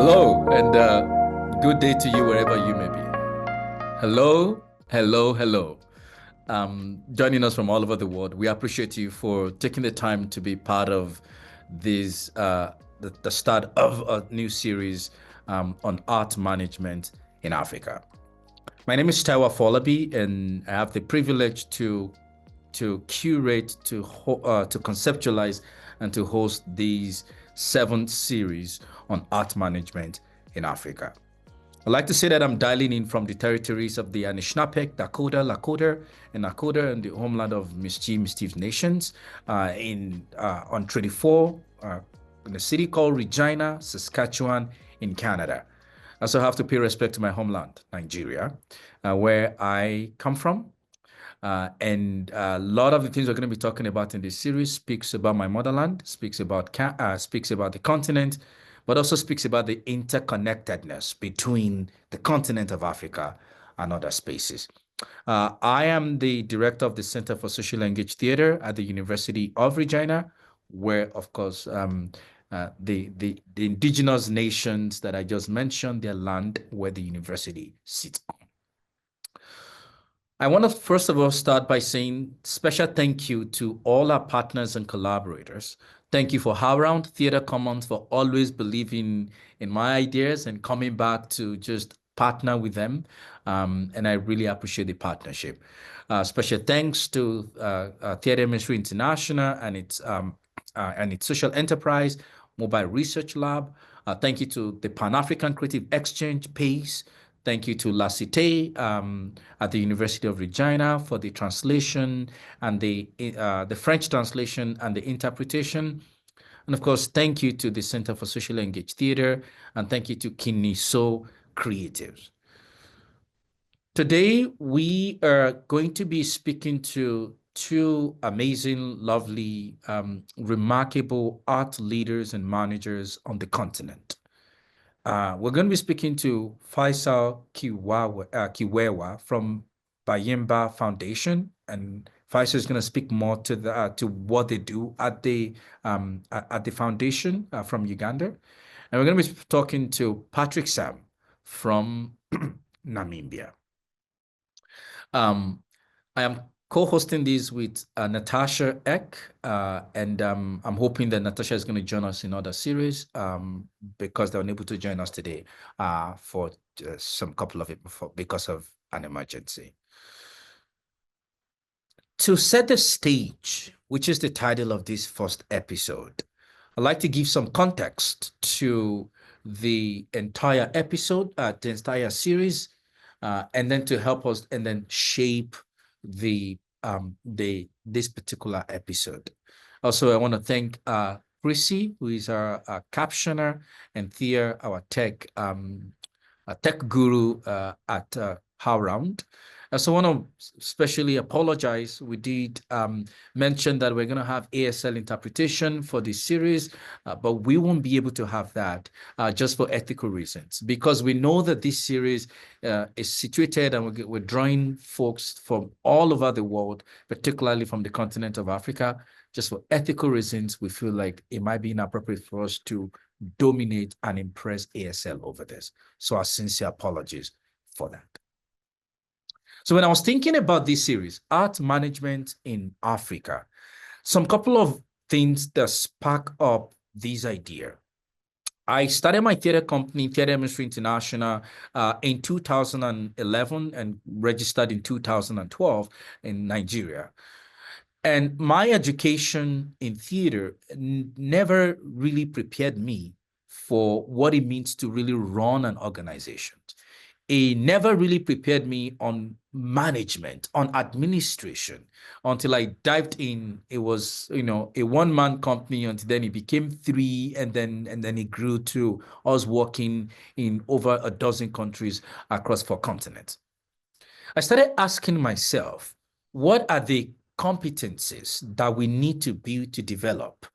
Hello, and good day to you wherever you may be. Hello, hello, hello. Joining us from all over the world, we appreciate you for taking the time to be part of this, the start of a new series on art management in Africa. My name is Taiwa Folabi, and I have the privilege to curate, to conceptualize, and to host these 7 series on art management in Africa. I'd like to say that I'm dialing in from the territories of the Anishinaabeg, Dakota, Lakota, and Nakota, and the homeland of Mischief Nations on 34 in a city called Regina, Saskatchewan, in Canada. I also have to pay respect to my homeland, Nigeria, where I come from. And a lot of the things we're going to be talking about in this series speaks about my motherland, speaks about the continent, but also speaks about the interconnectedness between the continent of Africa and other spaces. I am the director of the Center for Social Engaged Theater at the University of Regina, where, of course, the indigenous nations that I just mentioned, their land where the university sits on. I want to first of all start by saying special thank you to all our partners and collaborators. Thank you for HowlRound Theater Commons for always believing in my ideas and coming back to just partner with them. And I really appreciate the partnership. Special thanks to Theater Ministry International and its social enterprise, Mobile Research Lab. Thank you to the Pan-African Creative Exchange, PACE. Thank you to La Cité at the University of Regina for the translation and the French translation and the interpretation. And of course, thank you to the Center for Social Engaged Theater, and thank you to Kiniso Creatives. Today, we are going to be speaking to 2 amazing, lovely, remarkable art leaders and managers on the continent. We're going to be speaking to Faisal Kiwewa from Bayimba Foundation, and Faisal is going to speak more to what they do at the foundation from Uganda, and we're going to be talking to Patrick Sam from Namibia. I am co-hosting this with Natasha Eck, and I'm hoping that Natasha is going to join us in other series because they're unable to join us today for some couple of it because of an emergency. To set the stage, which is the title of this first episode, I'd like to give some context to the entire episode, the entire series, and then to help us and then shape this particular episode. Also, I want to thank Chrissy, who is our captioner, and Thea, our tech guru at HowlRound. I also want to especially apologize. We did mention that we're going to have ASL interpretation for this series, but we won't be able to have that just for ethical reasons, because we know that this series is situated and we're drawing folks from all over the world, particularly from the continent of Africa. Just for ethical reasons, we feel like it might be inappropriate for us to dominate and impress ASL over this. So our sincere apologies for that. So when I was thinking about this series, art management in Africa, some couple of things that spark up this idea. I started my theater company, Theater Ministry International, in 2011 and registered in 2012 in Nigeria. And my education in theater never really prepared me for what it means to really run an organization. It never really prepared me on management, on administration, until I dived in. It was, a one-man company until then it became 3, and then it grew to us working in over a dozen countries across 4 continents. I started asking myself, what are the competencies that we need to build to develop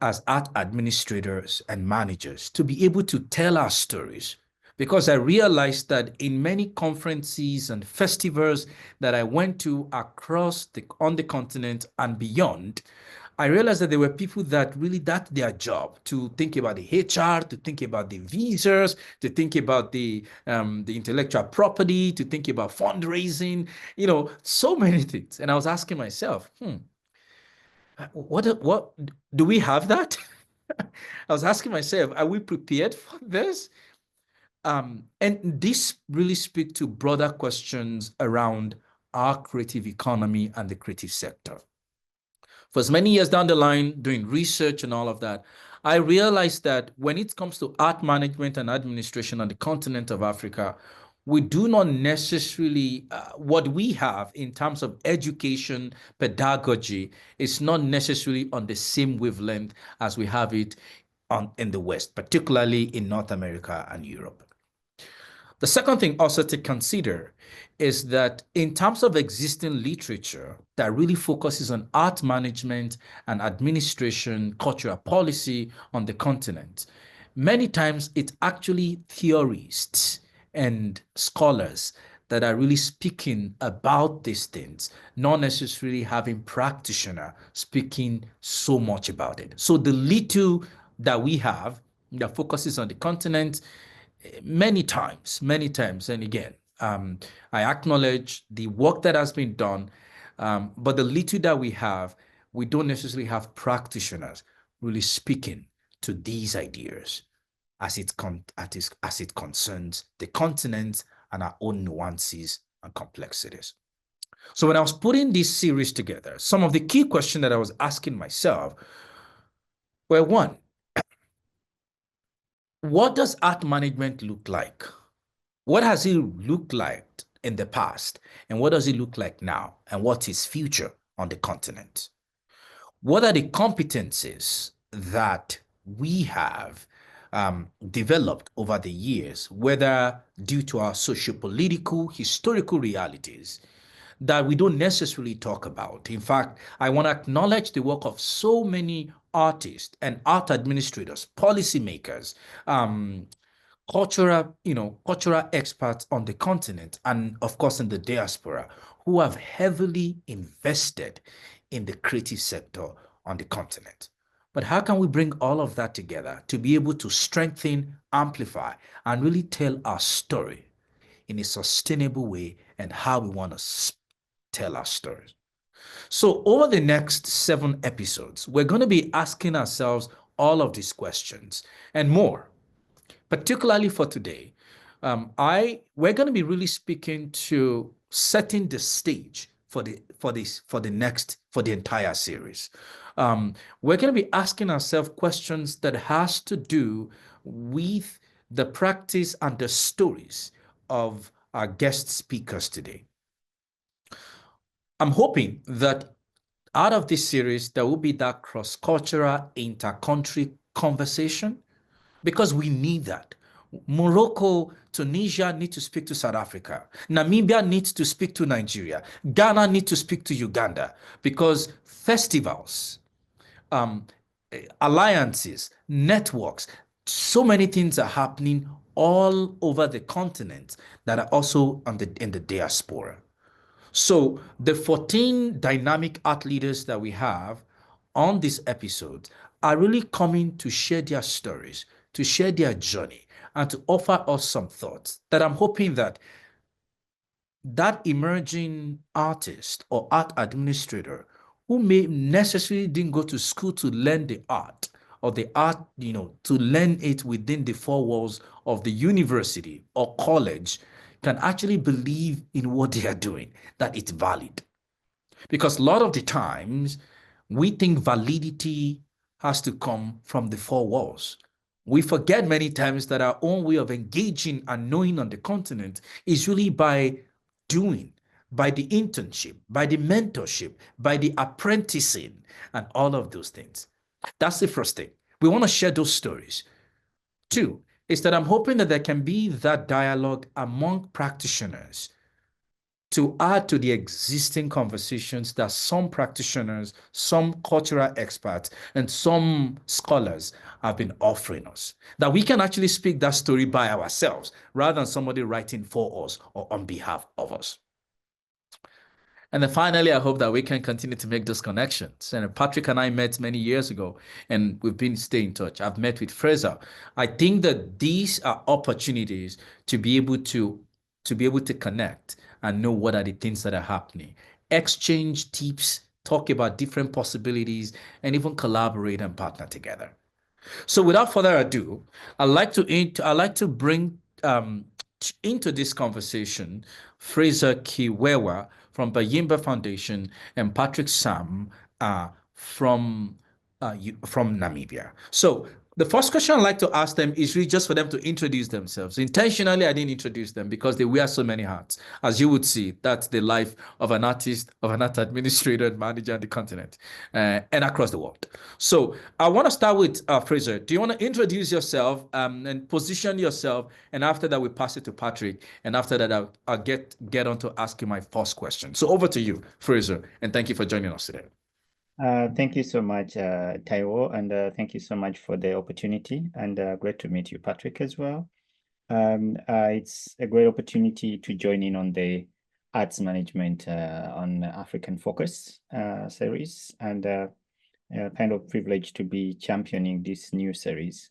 as art administrators and managers to be able to tell our stories, because I realized that in many conferences and festivals that I went to across on the continent and beyond, I realized that there were people that really that's their job to think about the HR, to think about the visas, to think about the intellectual property, to think about fundraising, so many things. And I was asking myself, what do we have that? I was asking myself, are we prepared for this? And this really speaks to broader questions around our creative economy and the creative sector. For as many years down the line, doing research and all of that, I realized that when it comes to art management and administration on the continent of Africa, we do not necessarily, what we have in terms of education, pedagogy, is not necessarily on the same wavelength as we have it in the West, particularly in North America and Europe. The second thing also to consider is that in terms of existing literature that really focuses on art management and administration, cultural policy on the continent, many times it's actually theorists and scholars that are really speaking about these things, not necessarily having practitioner speaking so much about it. So the little that we have that focuses on the continent, many times, and again, I acknowledge the work that has been done, but the little that we have, we don't necessarily have practitioners really speaking to these ideas as it concerns the continent and our own nuances and complexities. So when I was putting this series together, some of the key questions that I was asking myself were, one, what does art management look like? What has it looked like in the past? And what does it look like now? And what's its future on the continent? What are the competencies that we have developed over the years, whether due to our socio-political, historical realities that we don't necessarily talk about? In fact, I want to acknowledge the work of so many artists and art administrators, policymakers, cultural experts on the continent and of course in the diaspora who have heavily invested in the creative sector on the continent. But how can we bring all of that together to be able to strengthen, amplify, and really tell our story in a sustainable way and how we want to tell our stories? So over the next 7 episodes, we're going to be asking ourselves all of these questions and more. Particularly for today, we're going to be really speaking to setting the stage for the entire series. We're going to be asking ourselves questions that has to do with the practice and the stories of our guest speakers today. I'm hoping that out of this series, there will be that cross-cultural, inter-country conversation, because we need that. Morocco, Tunisia need to speak to South Africa. Namibia needs to speak to Nigeria. Ghana needs to speak to Uganda, because festivals, alliances, networks, so many things are happening all over the continent that are also in the diaspora. So the 14 dynamic art leaders that we have on this episode are really coming to share their stories, to share their journey, and to offer us some thoughts that I'm hoping that emerging artist or art administrator who may necessarily didn't go to school to learn the art, or the art, to learn it within the 4 walls of the university or college, can actually believe in what they are doing, that it's valid. Because a lot of the times, we think validity has to come from the 4 walls. We forget many times that our own way of engaging and knowing on the continent is really by doing, by the internship, by the mentorship, by the apprenticing, and all of those things. That's the first thing. We want to share those stories. 2 is that I'm hoping that there can be that dialogue among practitioners to add to the existing conversations that some practitioners, some cultural experts, and some scholars have been offering us. That we can actually speak that story by ourselves rather than somebody writing for us or on behalf of us. And then finally, I hope that we can continue to make those connections. And Patrick and I met many years ago, and we've been staying in touch. I've met with Fraser. I think that these are opportunities to be able to connect and know what are the things that are happening, exchange tips, talk about different possibilities, and even collaborate and partner together. So without further ado, I'd like to bring into this conversation Faisal Kiwewa from Bayimba Foundation and Patrick Sam from from Namibia. So the first question I'd like to ask them is really just for them to introduce themselves. Intentionally, I didn't introduce them because they wear so many hats. As you would see, that's the life of an artist, of an art administrator and manager on the continent and across the world. So I want to start with Fraser. Do you want to introduce yourself and position yourself? And after that, we pass it to Patrick. And after that, I'll get on to asking my first question. So over to you, Fraser. And thank you for joining us today. Thank you so much, Taiwo, and thank you so much for the opportunity, and great to meet you, Patrick, as well. It's a great opportunity to join in on the arts management on African Focus series, and kind of privileged to be championing this new series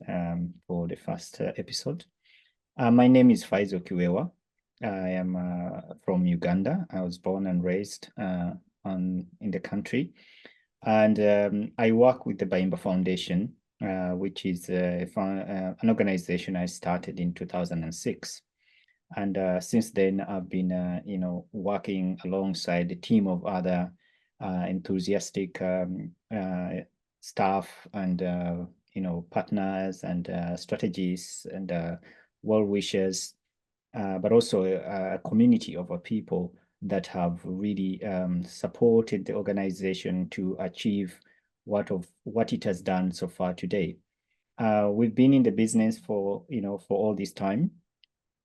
for the first episode. My name is Faisal Kiwewa. I am from Uganda. I was born and raised in the country. And I work with the Bayimba Foundation, which is an organization I started in 2006. And since then, I've been, working alongside a team of other enthusiastic staff and, partners and strategists and well-wishers, but also a community of people that have really supported the organization to achieve what it has done so far today. We've been in the business for all this time,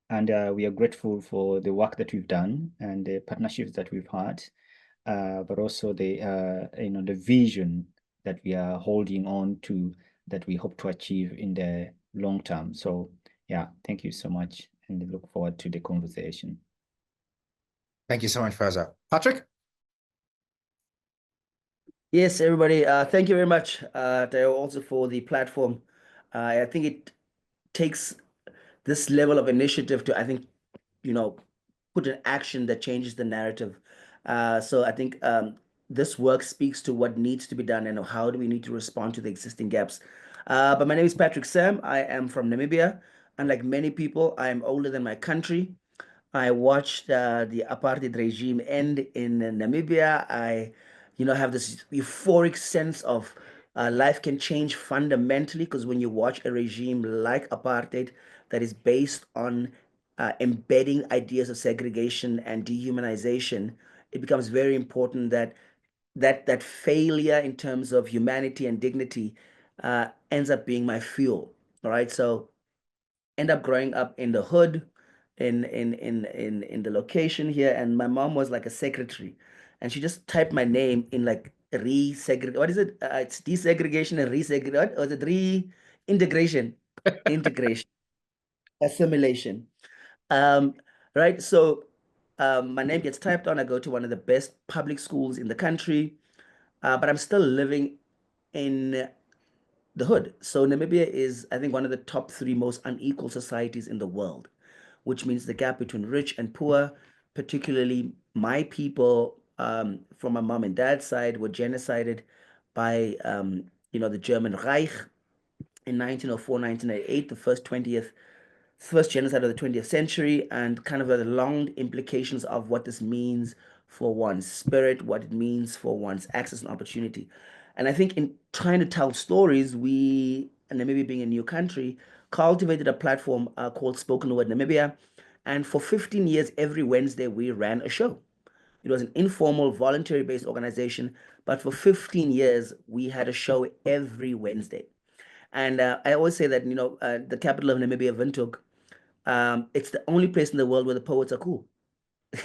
and we are grateful for the work that we've done and the partnerships that we've had, but also the vision that we are holding on to that we hope to achieve in the long term. So yeah, thank you so much, and look forward to the conversation. Thank you so much, Faisal. Patrick? Yes, everybody. Thank you very much, Teo, also for the platform. I think it takes this level of initiative to, I think, put an action that changes the narrative. So I think this work speaks to what needs to be done and how do we need to respond to the existing gaps. But my name is Patrick Sam. I am from Namibia. Unlike many people, I am older than my country. I watched the apartheid regime end in Namibia. I, have this euphoric sense of life can change fundamentally, because when you watch a regime like apartheid that is based on embedding ideas of segregation and dehumanization, it becomes very important that failure in terms of humanity and dignity ends up being my fuel. All right, so end up growing up in the hood, in the location here, and my mom was like a secretary, and she just typed my name in like what is it? It's desegregation and resegregation. Or is it reintegration? Integration, assimilation. Right. So my name gets typed on. I go to one of the best public schools in the country, but I'm still living in the hood. So Namibia is, I think, one of the top 3 most unequal societies in the world, which means the gap between rich and poor, particularly my people from my mom and dad's side were genocided by, the German Reich in 1904, 1908, the first genocide of the 20th century, and kind of the long implications of what this means for one's spirit, what it means for one's access and opportunity. And I think in trying to tell stories, we, and Namibia being a new country, cultivated a platform called Spoken Word Namibia. And for 15 years, every Wednesday, we ran a show. It was an informal, voluntary-based organization, but for 15 years, we had a show every Wednesday. And I always say that, the capital of Namibia, Windhoek, it's the only place in the world where the poets are cool.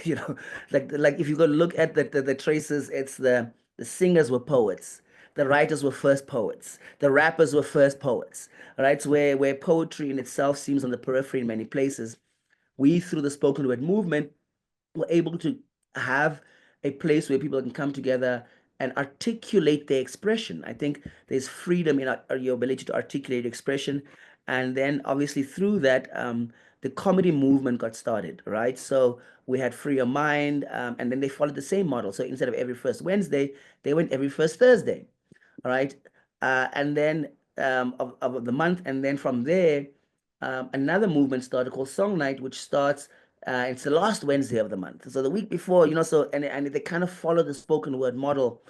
you know, like if you go look at the traces, it's the singers were poets, the writers were first poets, the rappers were first poets, right? So where poetry in itself seems on the periphery in many places, we through the spoken word movement were able to have a place where people can come together and articulate their expression. I think there's freedom in your ability to articulate expression. And then obviously through that, the comedy movement got started, right? So we had Free Your Mind, and then they followed the same model. So instead of every first Wednesday, they went every first Thursday, all right? And then of the month, and then from there, another movement started called Song Night, which starts it's the last Wednesday of the month. So the week before, so and they kind of follow the spoken word model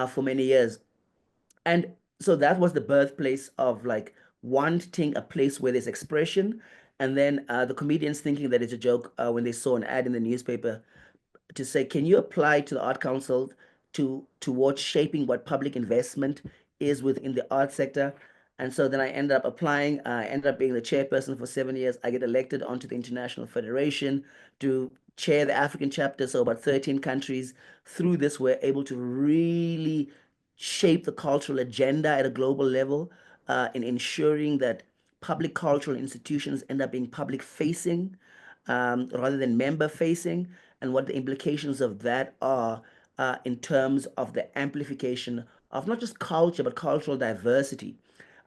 for many years. And so that was the birthplace of like wanting a place where there's expression. And then the comedians thinking that it's a joke when they saw an ad in the newspaper to say, can you apply to the Art Council towards shaping what public investment is within the art sector? And so then I ended up applying. I ended up being the chairperson for 7 years. I get elected onto the International Federation to chair the African chapter. So about 13 countries. Through this, we're able to really shape the cultural agenda at a global level in ensuring that public cultural institutions end up being public facing rather than member facing, and what the implications of that are in terms of the amplification of not just culture, but cultural diversity.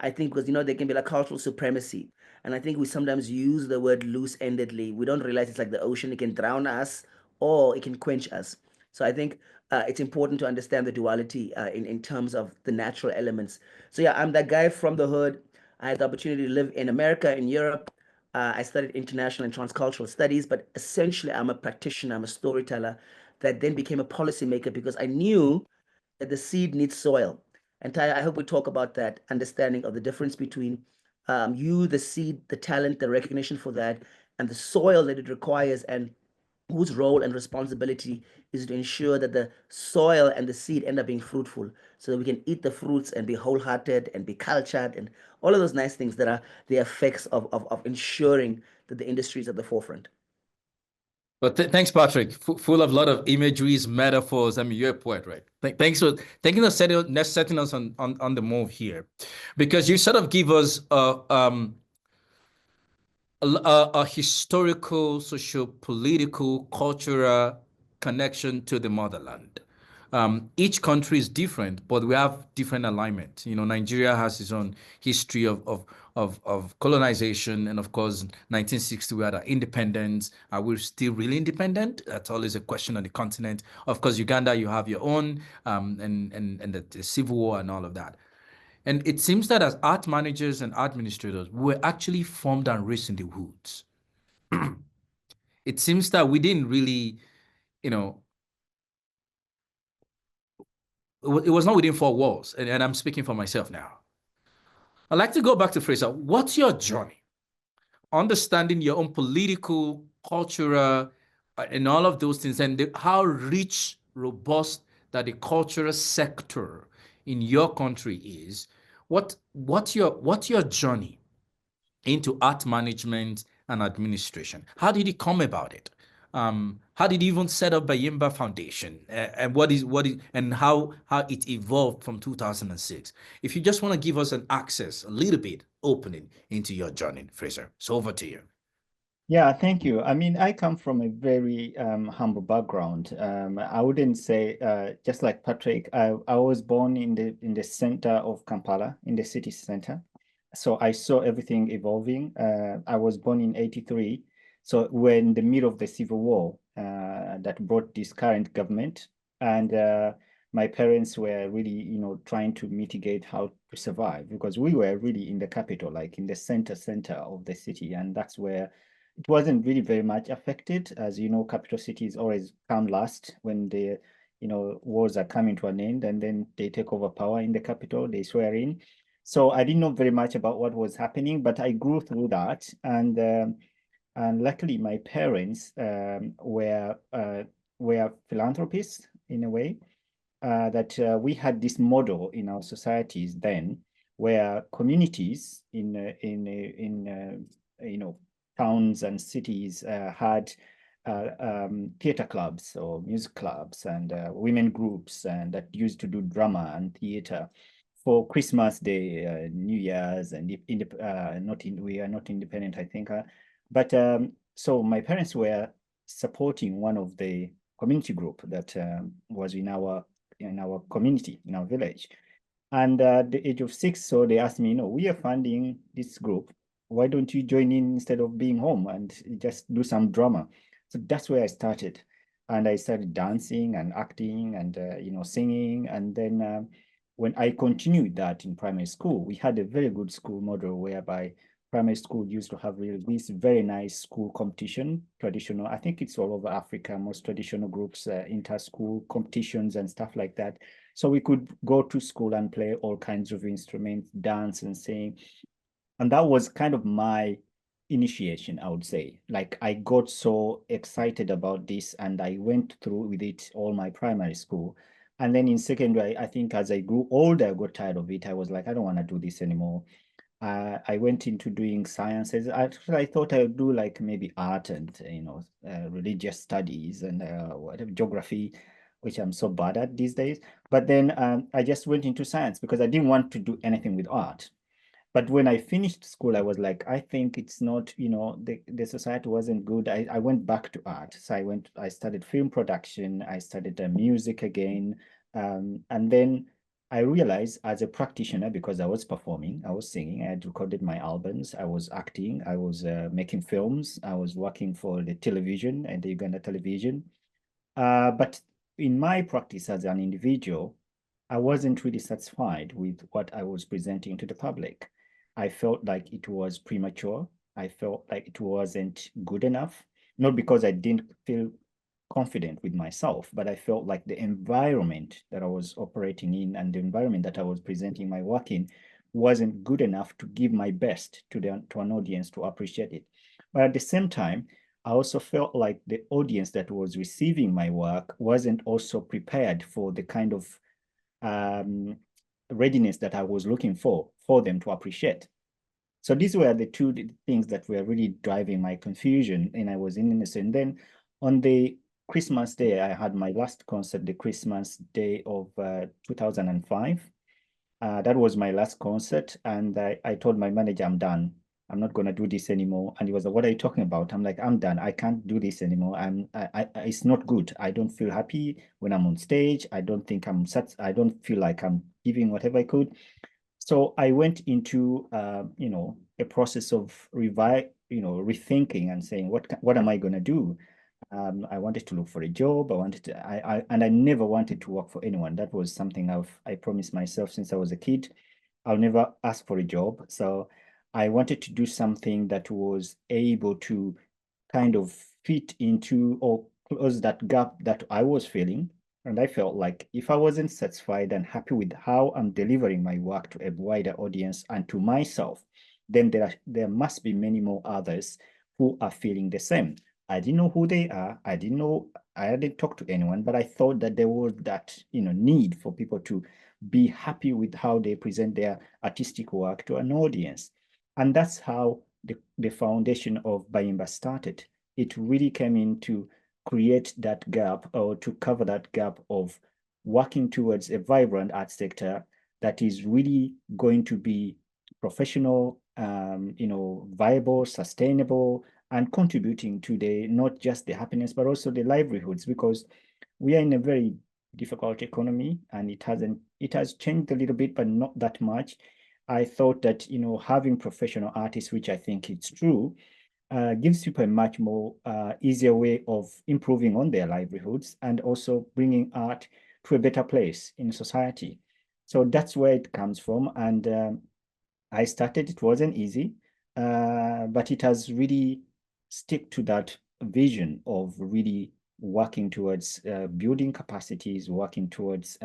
I think because, there can be like cultural supremacy. And I think we sometimes use the word loose-endedly. We don't realize it's like the ocean, it can drown us or it can quench us. So I think it's important to understand the duality in terms of the natural elements. So yeah, I'm that guy from the hood. I had the opportunity to live in America, in Europe. I studied international and transcultural studies, but essentially I'm a practitioner, I'm a storyteller that then became a policymaker because I knew that the seed needs soil. And Taya, I hope we talk about that understanding of the difference between you, the seed, the talent, the recognition for that, and the soil that it requires, and whose role and responsibility is to ensure that the soil and the seed end up being fruitful so that we can eat the fruits and be wholehearted and be cultured and all of those nice things that are the effects of ensuring that the industry is at the forefront. But thanks, Patrick. Full of a lot of imageries, metaphors. I mean, you're a poet, right? Thanks for thinking of setting us on the move here, because you sort of give us a historical, socio-political, cultural connection to the motherland. Each country is different, but we have different alignment. Nigeria has its own history of colonization, and of course, 1960 we had our independence. Are we still really independent? That's always a question on the continent. Of course, Uganda, you have your own, and the civil war and all of that. And it seems that as art managers and administrators, we're actually formed and raised in the hoods. It seems that we didn't really, you know, it was not within four walls. And I'm speaking for myself now. I'd like to go back to Fraser. What's your journey? Understanding your own political, cultural, and all of those things, and how rich, robust that the cultural sector in your country is. What's your journey into art management and administration? How did you come about it? How did you even set up Bayimba Foundation, and what is and how it evolved from 2006? If you just want to give us an access, a little bit opening into your journey, Fraser. So over to you. Yeah, thank you. I mean, I come from a very humble background. I wouldn't say just like Patrick. I was born in the center of Kampala, in the city center. So I saw everything evolving. I was born in '83, so we're in the middle of the civil war that brought this current government, and my parents were really, trying to mitigate how to survive because we were really in the capital, like in the center of the city, and that's where it wasn't really very much affected. As you know, capital cities always come last when the wars are coming to an end, and then they take over power in the capital, they swear in. So I didn't know very much about what was happening, but I grew through that, and luckily my parents were philanthropists in a way. That we had this model in our societies then, where communities in towns and cities had theater clubs or music clubs and women groups and that used to do drama and theater for Christmas Day, New Year's, and we are not independent, I think. But so my parents were supporting one of the community group that was in our community, in our village. And at the age of 6, so they asked me, we are funding this group. Why don't you join in instead of being home and just do some drama? So that's where I started. And I started dancing and acting and, singing. And then when I continued that in primary school, we had a very good school model whereby primary school used to have really this very nice school competition, traditional. I think it's all over Africa, most traditional groups, inter-school competitions and stuff like that. So we could go to school and play all kinds of instruments, dance and sing. And that was kind of my initiation, I would say. Like I got so excited about this and I went through with it all my primary school. And then in secondary, I think as I grew older, I got tired of it. I was like, I don't want to do this anymore. I went into doing sciences. Actually, I thought I would do like maybe art and, religious studies and whatever, geography, which I'm so bad at these days. But then I just went into science because I didn't want to do anything with art. But when I finished school, I was like, I think it's not, the society wasn't good. I went back to art. So I studied film production. I studied music again. And then I realized as a practitioner, because I was performing, I was singing, I had recorded my albums, I was acting, I was making films, I was working for the television and the Uganda television. But in my practice as an individual, I wasn't really satisfied with what I was presenting to the public. I felt like it was premature. I felt like it wasn't good enough, not because I didn't feel confident with myself, but I felt like the environment that I was operating in and the environment that I was presenting my work in wasn't good enough to give my best to an audience to appreciate it. But at the same time, I also felt like the audience that was receiving my work wasn't also prepared for the kind of um, readiness that I was looking for them to appreciate. So these were the two things that were really driving my confusion, and I was in innocent. And then on the Christmas Day, I had my last concert, the Christmas Day of 2005. That was my last concert, and I told my manager, I'm done. I'm not gonna do this anymore. And he was like, "What are you talking about?" I'm like, "I'm done. I can't do this anymore. It's not good. I don't feel happy when I'm on stage. I don't think I don't feel like I'm giving whatever I could." So I went into a process of rethinking and saying, what am I gonna do? I wanted to look for a job. And I never wanted to work for anyone. That was something I promised myself since I was a kid. I'll never ask for a job. So I wanted to do something that was able to kind of fit into or close that gap that I was feeling. And I felt like if I wasn't satisfied and happy with how I'm delivering my work to a wider audience and to myself, then there must be many more others who are feeling the same. I didn't know who they are. I hadn't talked to anyone, but I thought that there was that, need for people to be happy with how they present their artistic work to an audience. And that's how the foundation of Bayimba started. It really came in to create that gap or to cover that gap of working towards a vibrant art sector that is really going to be professional, viable, sustainable, and contributing to not just the happiness, but also the livelihoods, because we are in a very difficult economy and it has changed a little bit, but not that much. I thought that, having professional artists, which I think it's true, gives people a much more easier way of improving on their livelihoods and also bringing art to a better place in society. So that's where it comes from. And I started, it wasn't easy, but it has really stick to that vision of really working towards building capacities, working towards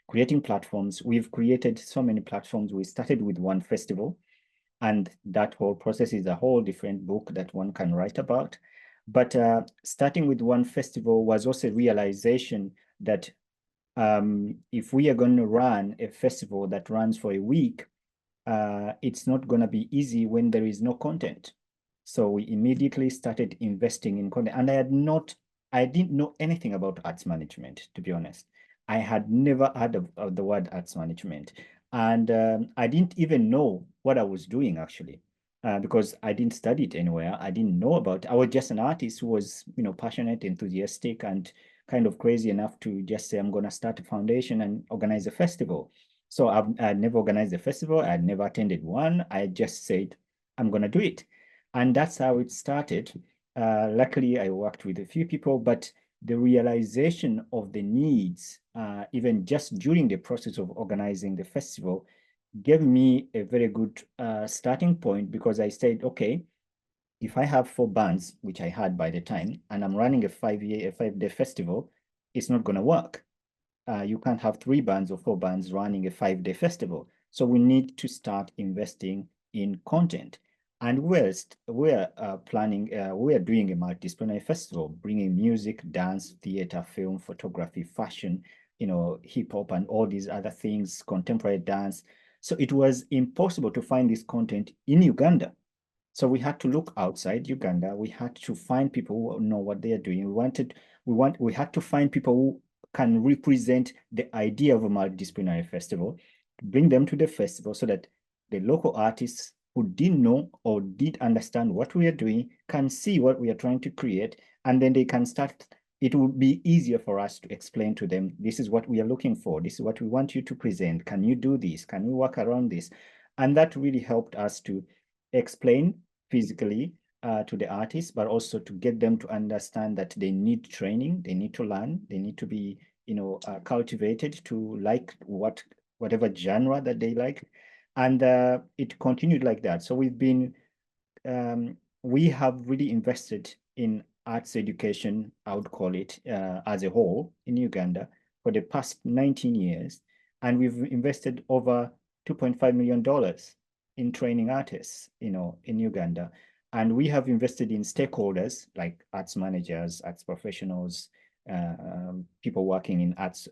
creating platforms. We've created so many platforms. We started with one festival, and that whole process is a whole different book that one can write about. But starting with one festival was also a realization that if we are going to run a festival that runs for a week, it's not going to be easy when there is no content. So we immediately started investing in content. And I didn't know anything about arts management, to be honest. I had never heard of the word arts management. And I didn't even know what I was doing, actually, because I didn't study it anywhere. I didn't know about it. I was just an artist who was, passionate, enthusiastic, and kind of crazy enough to just say, I'm going to start a foundation and organize a festival. So I never organized a festival. I had never attended one. I just said, I'm going to do it. And that's how it started. Luckily, I worked with a few people, but the realization of the needs, even just during the process of organizing the festival, gave me a very good starting point, because I said, okay, if I have 4 bands, which I had by the time, and I'm running a 5-day festival, it's not going to work. You can't have 3 bands or 4 bands running a 5-day festival. So we need to start investing in content. And we're planning, we're doing a multidisciplinary festival, bringing music, dance, theater, film, photography, fashion, hip hop, and all these other things, contemporary dance. So it was impossible to find this content in Uganda. So we had to look outside Uganda. We had to find people who know what they are doing. We had to find people who can represent the idea of a multidisciplinary festival, bring them to the festival so that the local artists who didn't know or did understand what we are doing can see what we are trying to create, and then they can start. It will be easier for us to explain to them, this is what we are looking for. This is what we want you to present. Can you do this? Can we work around this? And that really helped us to explain physically to the artists, but also to get them to understand that they need training, they need to learn, they need to be, cultivated to like whatever genre that they like. And it continued like that. So we have really invested in arts education, I would call it, as a whole in Uganda for the past 19 years. And we've invested over $2.5 million in training artists, in Uganda. And we have invested in stakeholders like arts managers, arts professionals, people working in arts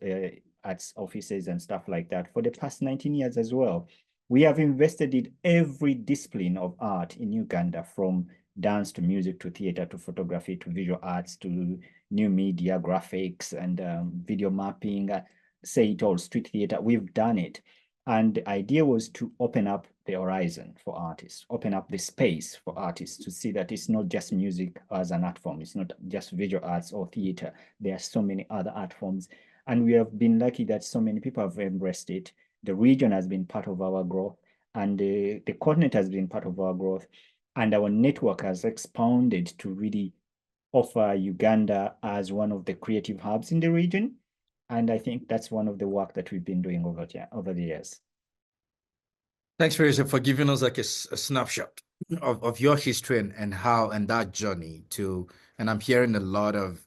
offices and stuff like that for the past 19 years as well. We have invested in every discipline of art in Uganda, from dance to music to theater to photography to visual arts to new media, graphics, and video mapping, say it all, street theater. We've done it. And the idea was to open up the horizon for artists, open up the space for artists to see that it's not just music as an art form. It's not just visual arts or theater. There are so many other art forms. And we have been lucky that so many people have embraced it. The region has been part of our growth, and the continent has been part of our growth. And our network has expanded to really offer Uganda as one of the creative hubs in the region. And I think that's one of the work that we've been doing over the years. Thanks, Faisal, for giving us like a snapshot of your history and how and that journey to. And I'm hearing a lot of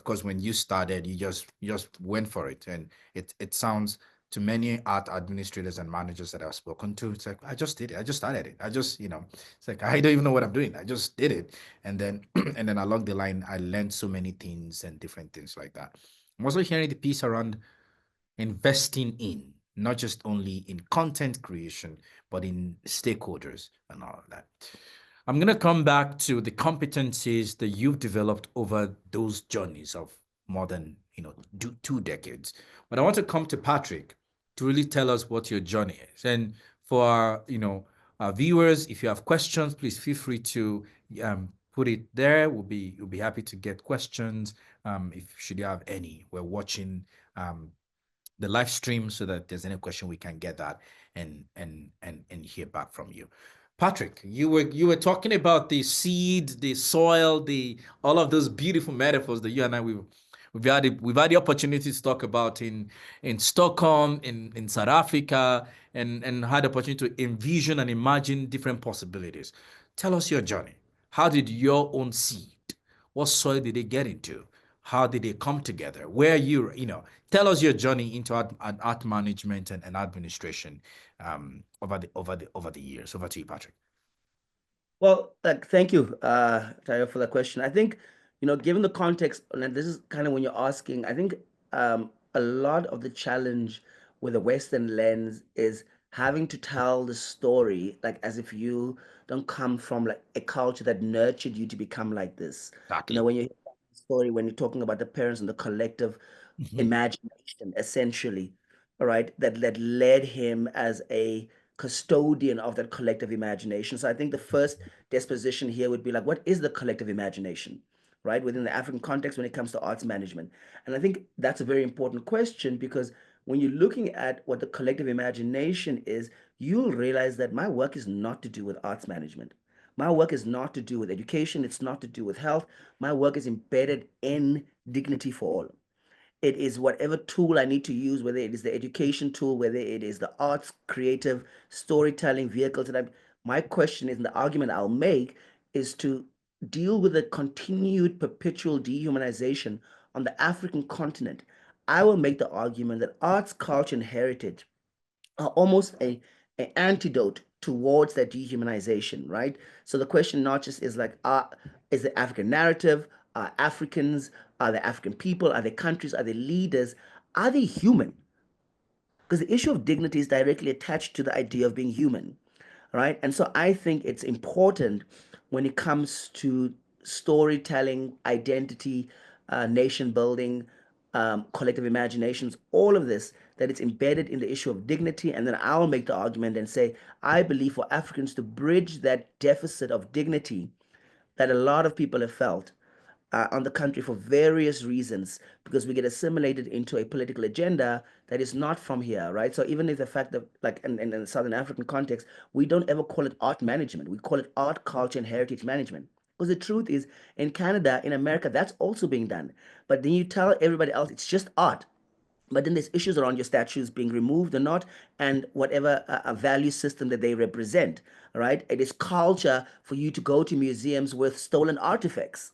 course, when you started, you just went for it, and it sounds to many art administrators and managers that I've spoken to, it's like, I just did it. I just started it. I just, it's like, I don't even know what I'm doing. I just did it. And then, and then along the line, I learned so many things and different things like that. I'm also hearing the piece around investing in, not just only in content creation, but in stakeholders and all of that. I'm going to come back to the competencies that you've developed over those journeys of more than, 2 decades. But I want to come to Patrick to really tell us what your journey is. And for our viewers, if you have questions, please feel free to put it there. We'll be happy to get questions. If should you have any, we're watching the live stream so that if there's any question, we can get that and hear back from you. Patrick, you were talking about the seed, the soil, all of those beautiful metaphors that you and I we've had the opportunity to talk about in Stockholm, in South Africa, and had the opportunity to envision and imagine different possibilities. Tell us your journey. How did your own seed, what soil did they get into? How did they come together? Where tell us your journey into art management and administration over the years. Over to you, Patrick. Well, thank you, Tayo, for the question. I think, given the context, and this is kind of when you're asking, I think a lot of the challenge with the Western lens is having to tell the story like as if you don't come from like a culture that nurtured you to become like this. Exactly. When you hear the story, when you're talking about the parents and the collective Mhm. imagination, essentially, all right, that led him as a custodian of that collective imagination. So I think the first disposition here would be like, what is the collective imagination, right, within the African context when it comes to arts management? And I think that's a very important question because when you're looking at what the collective imagination is, you'll realize that my work is not to do with arts management. My work is not to do with education. It's not to do with health. My work is embedded in dignity for all. It is whatever tool I need to use, whether it is the education tool, whether it is the arts, creative, storytelling vehicles. My question is, and the argument I'll make is to deal with the continued perpetual dehumanization on the African continent. I will make the argument that arts, culture, and heritage are almost an antidote towards that dehumanization, right? So the question not just is like, is the African narrative, are Africans, are the African people, are they countries, are they leaders, are they human? Because the issue of dignity is directly attached to the idea of being human, right? And so I think it's important when it comes to storytelling, identity, nation building, collective imaginations, all of this, that it's embedded in the issue of dignity. And then I'll make the argument and say, I believe for Africans to bridge that deficit of dignity that a lot of people have felt on the country for various reasons because we get assimilated into a political agenda that is not from here, right? So even if the fact that like in the Southern African context, we don't ever call it art management. We call it art, culture, and heritage management. Because the truth is, in Canada, in America, that's also being done. But then you tell everybody else it's just art. But then there's issues around your statues being removed or not, and whatever a value system that they represent, right? It is culture for you to go to museums with stolen artifacts,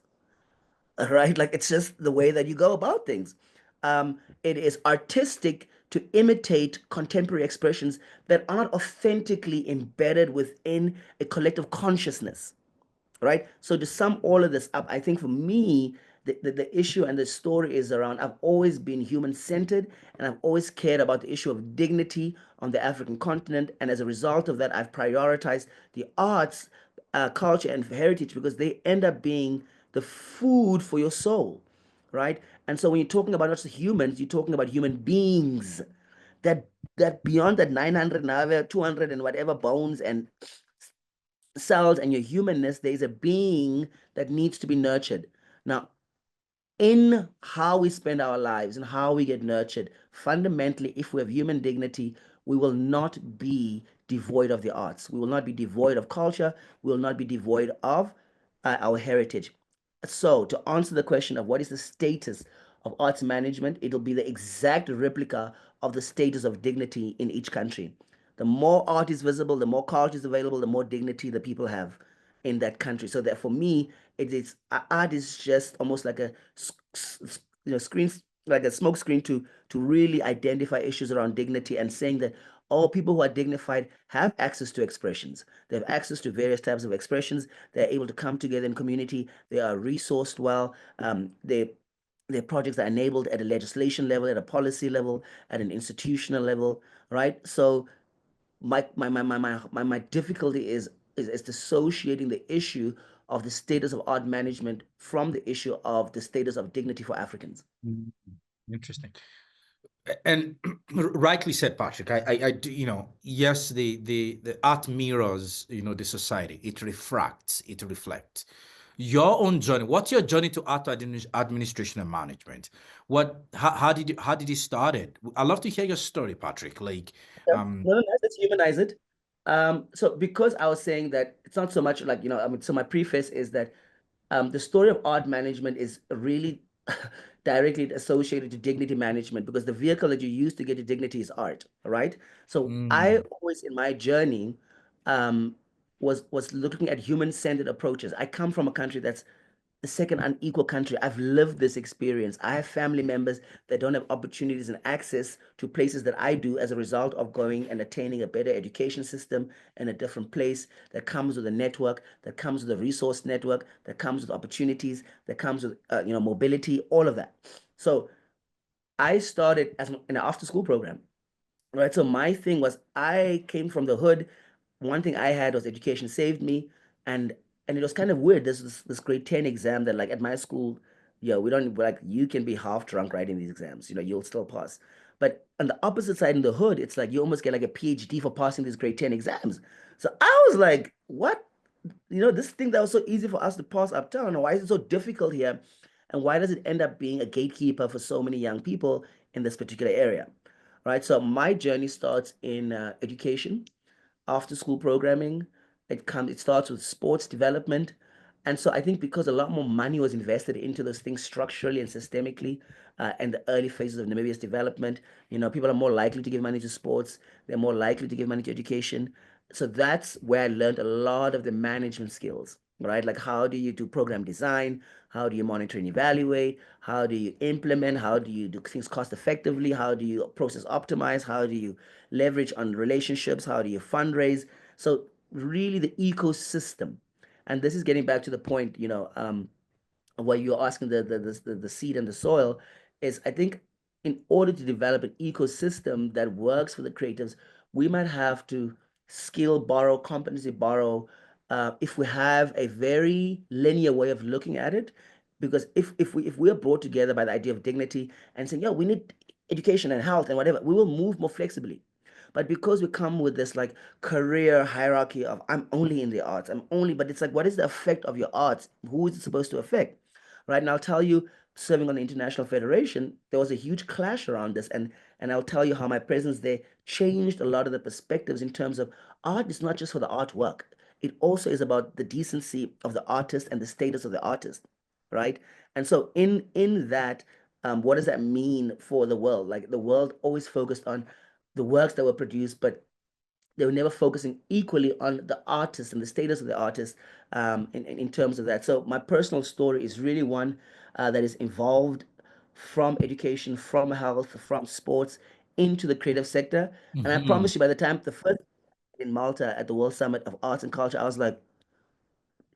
right? Like it's just the way that you go about things. It is artistic to imitate contemporary expressions that aren't authentically embedded within a collective consciousness, right? So to sum all of this up, I think for me, the issue and the story is around I've always been human centered and I've always cared about the issue of dignity on the African continent. And as a result of that, I've prioritized the arts, culture, and heritage because they end up being the food for your soul, right? And so when you're talking about not just humans, you're talking about human beings that beyond that 900 and however 200 and whatever bones and cells and your humanness, there's a being that needs to be nurtured. Now, in how we spend our lives and how we get nurtured, fundamentally, if we have human dignity, we will not be devoid of the arts. We will not be devoid of culture. We will not be devoid of our heritage. So, to answer the question of what is the status of arts management, it'll be the exact replica of the status of dignity in each country. The more art is visible, the more culture is available, the more dignity the people have in that country. So that for me, it is art is just almost like a screen, like a smoke screen to really identify issues around dignity and saying that all people who are dignified have access to expressions. They have access to various types of expressions. They're able to come together in community. They are resourced well. Their projects are enabled at a legislation level, at a policy level, at an institutional level, right? So my difficulty is dissociating the issue of the status of art management from the issue of the status of dignity for Africans. Mm, interesting. And rightly said, Patrick. I do, yes, the art mirrors, the society. It refracts, it reflects. Your own journey. What's your journey to art administration and management? How did you start it? I'd love to hear your story, Patrick. Like, Yeah. No, let's humanize it. So because I was saying that it's not so much like, so my preface is that the story of art management is really directly associated to dignity management because the vehicle that you use to get to dignity is art, right? So I always in my journey um, was looking at human-centered approaches. I come from a country that's the second unequal country. I've lived this experience. I have family members that don't have opportunities and access to places that I do as a result of going and attaining a better education system in a different place that comes with a network, that comes with a resource network, that comes with opportunities, that comes with mobility, all of that. So I started as an after-school program, right? So my thing was I came from the hood. One thing I had was education saved me, and it was kind of weird. This grade 10 exam that like at my school, we don't like you can be half drunk writing these exams, you'll still pass. But on the opposite side in the hood, it's like you almost get like a PhD for passing these grade 10 exams. So I was like, what? This thing that was so easy for us to pass uptown, why is it so difficult here? And why does it end up being a gatekeeper for so many young people in this particular area? Right. So my journey starts in education, after school programming. It starts with sports development. And so I think because a lot more money was invested into those things structurally and systemically in the early phases of Namibia's development, people are more likely to give money to sports. They're more likely to give money to education. So that's where I learned a lot of the management skills, right? Like how do you do program design? How do you monitor and evaluate? How do you implement? How do you do things cost effectively? How do you process optimize? How do you leverage on relationships? How do you fundraise? So really the ecosystem. And this is getting back to the point, what you're asking the seed and the soil is I think in order to develop an ecosystem that works for the creatives, we might have to skill borrow, competency borrow, if we have a very linear way of looking at it. Because if we are brought together by the idea of dignity and saying, yeah, we need education and health and whatever, we will move more flexibly. But because we come with this like career hierarchy of I'm only in the arts, but it's like, what is the effect of your arts? Who is it supposed to affect? Right. And I'll tell you, serving on the International Federation, there was a huge clash around this. And I'll tell you how my presence there changed a lot of the perspectives in terms of art is not just for the artwork. It also is about the decency of the artist and the status of the artist. Right. And so in that, what does that mean for the world? Like the world always focused on the works that were produced, but they were never focusing equally on the artist and the status of the artist in terms of that. So my personal story is really one that is involved from education, from health, from sports into the creative sector. And I Mhm. promise you, by the time the first in Malta at the World Summit of Arts and Culture, I was like,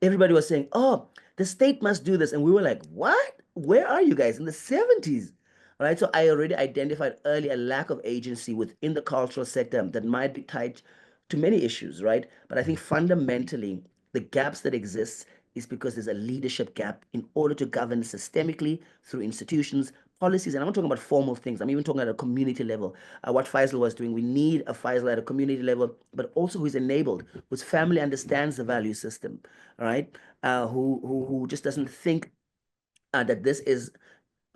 everybody was saying, "Oh, the state must do this," and we were like, "What? Where are you guys in the 70s?" Right? So I already identified early a lack of agency within the cultural sector that might be tied to many issues, right? But I think fundamentally, the gaps that exist is because there's a leadership gap in order to govern systemically through institutions, policies, and I'm not talking about formal things. I'm even talking at a community level. What Faisal was doing, we need a Faisal at a community level, but also who is enabled, whose family understands the value system, right? Who just doesn't think that this is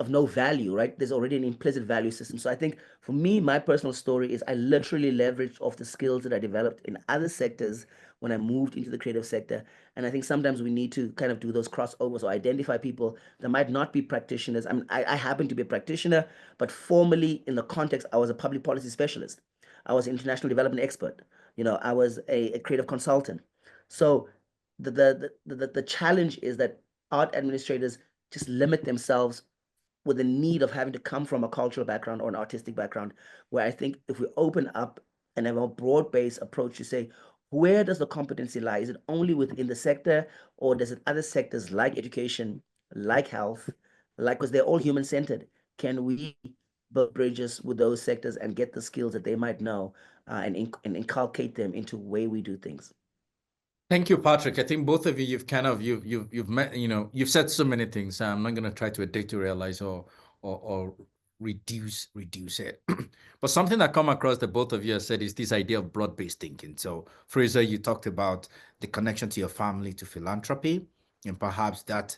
of no value, right? There's already an implicit value system. So I think for me, my personal story is I literally leveraged off the skills that I developed in other sectors when I moved into the creative sector. And I think sometimes we need to kind of do those crossovers or identify people that might not be practitioners. I happen to be a practitioner, but formally in the context, I was a public policy specialist. I was an international development expert. I was a creative consultant. So the challenge is that art administrators just limit themselves with the need of having to come from a cultural background or an artistic background, where I think if we open up and have a broad-based approach to say, where does the competency lie? Is it only within the sector, or does it other sectors like education, like health, because they're all human-centered? Can we build bridges with those sectors and get the skills that they might know and inculcate them into the way we do things? Thank you, Patrick. I think both of you, you've kind of you've met, you've said so many things. I'm not going to try to editorialize or reduce it. But something that come across that both of you have said is this idea of broad-based thinking. So, Fraser, you talked about the connection to your family, to philanthropy, and perhaps that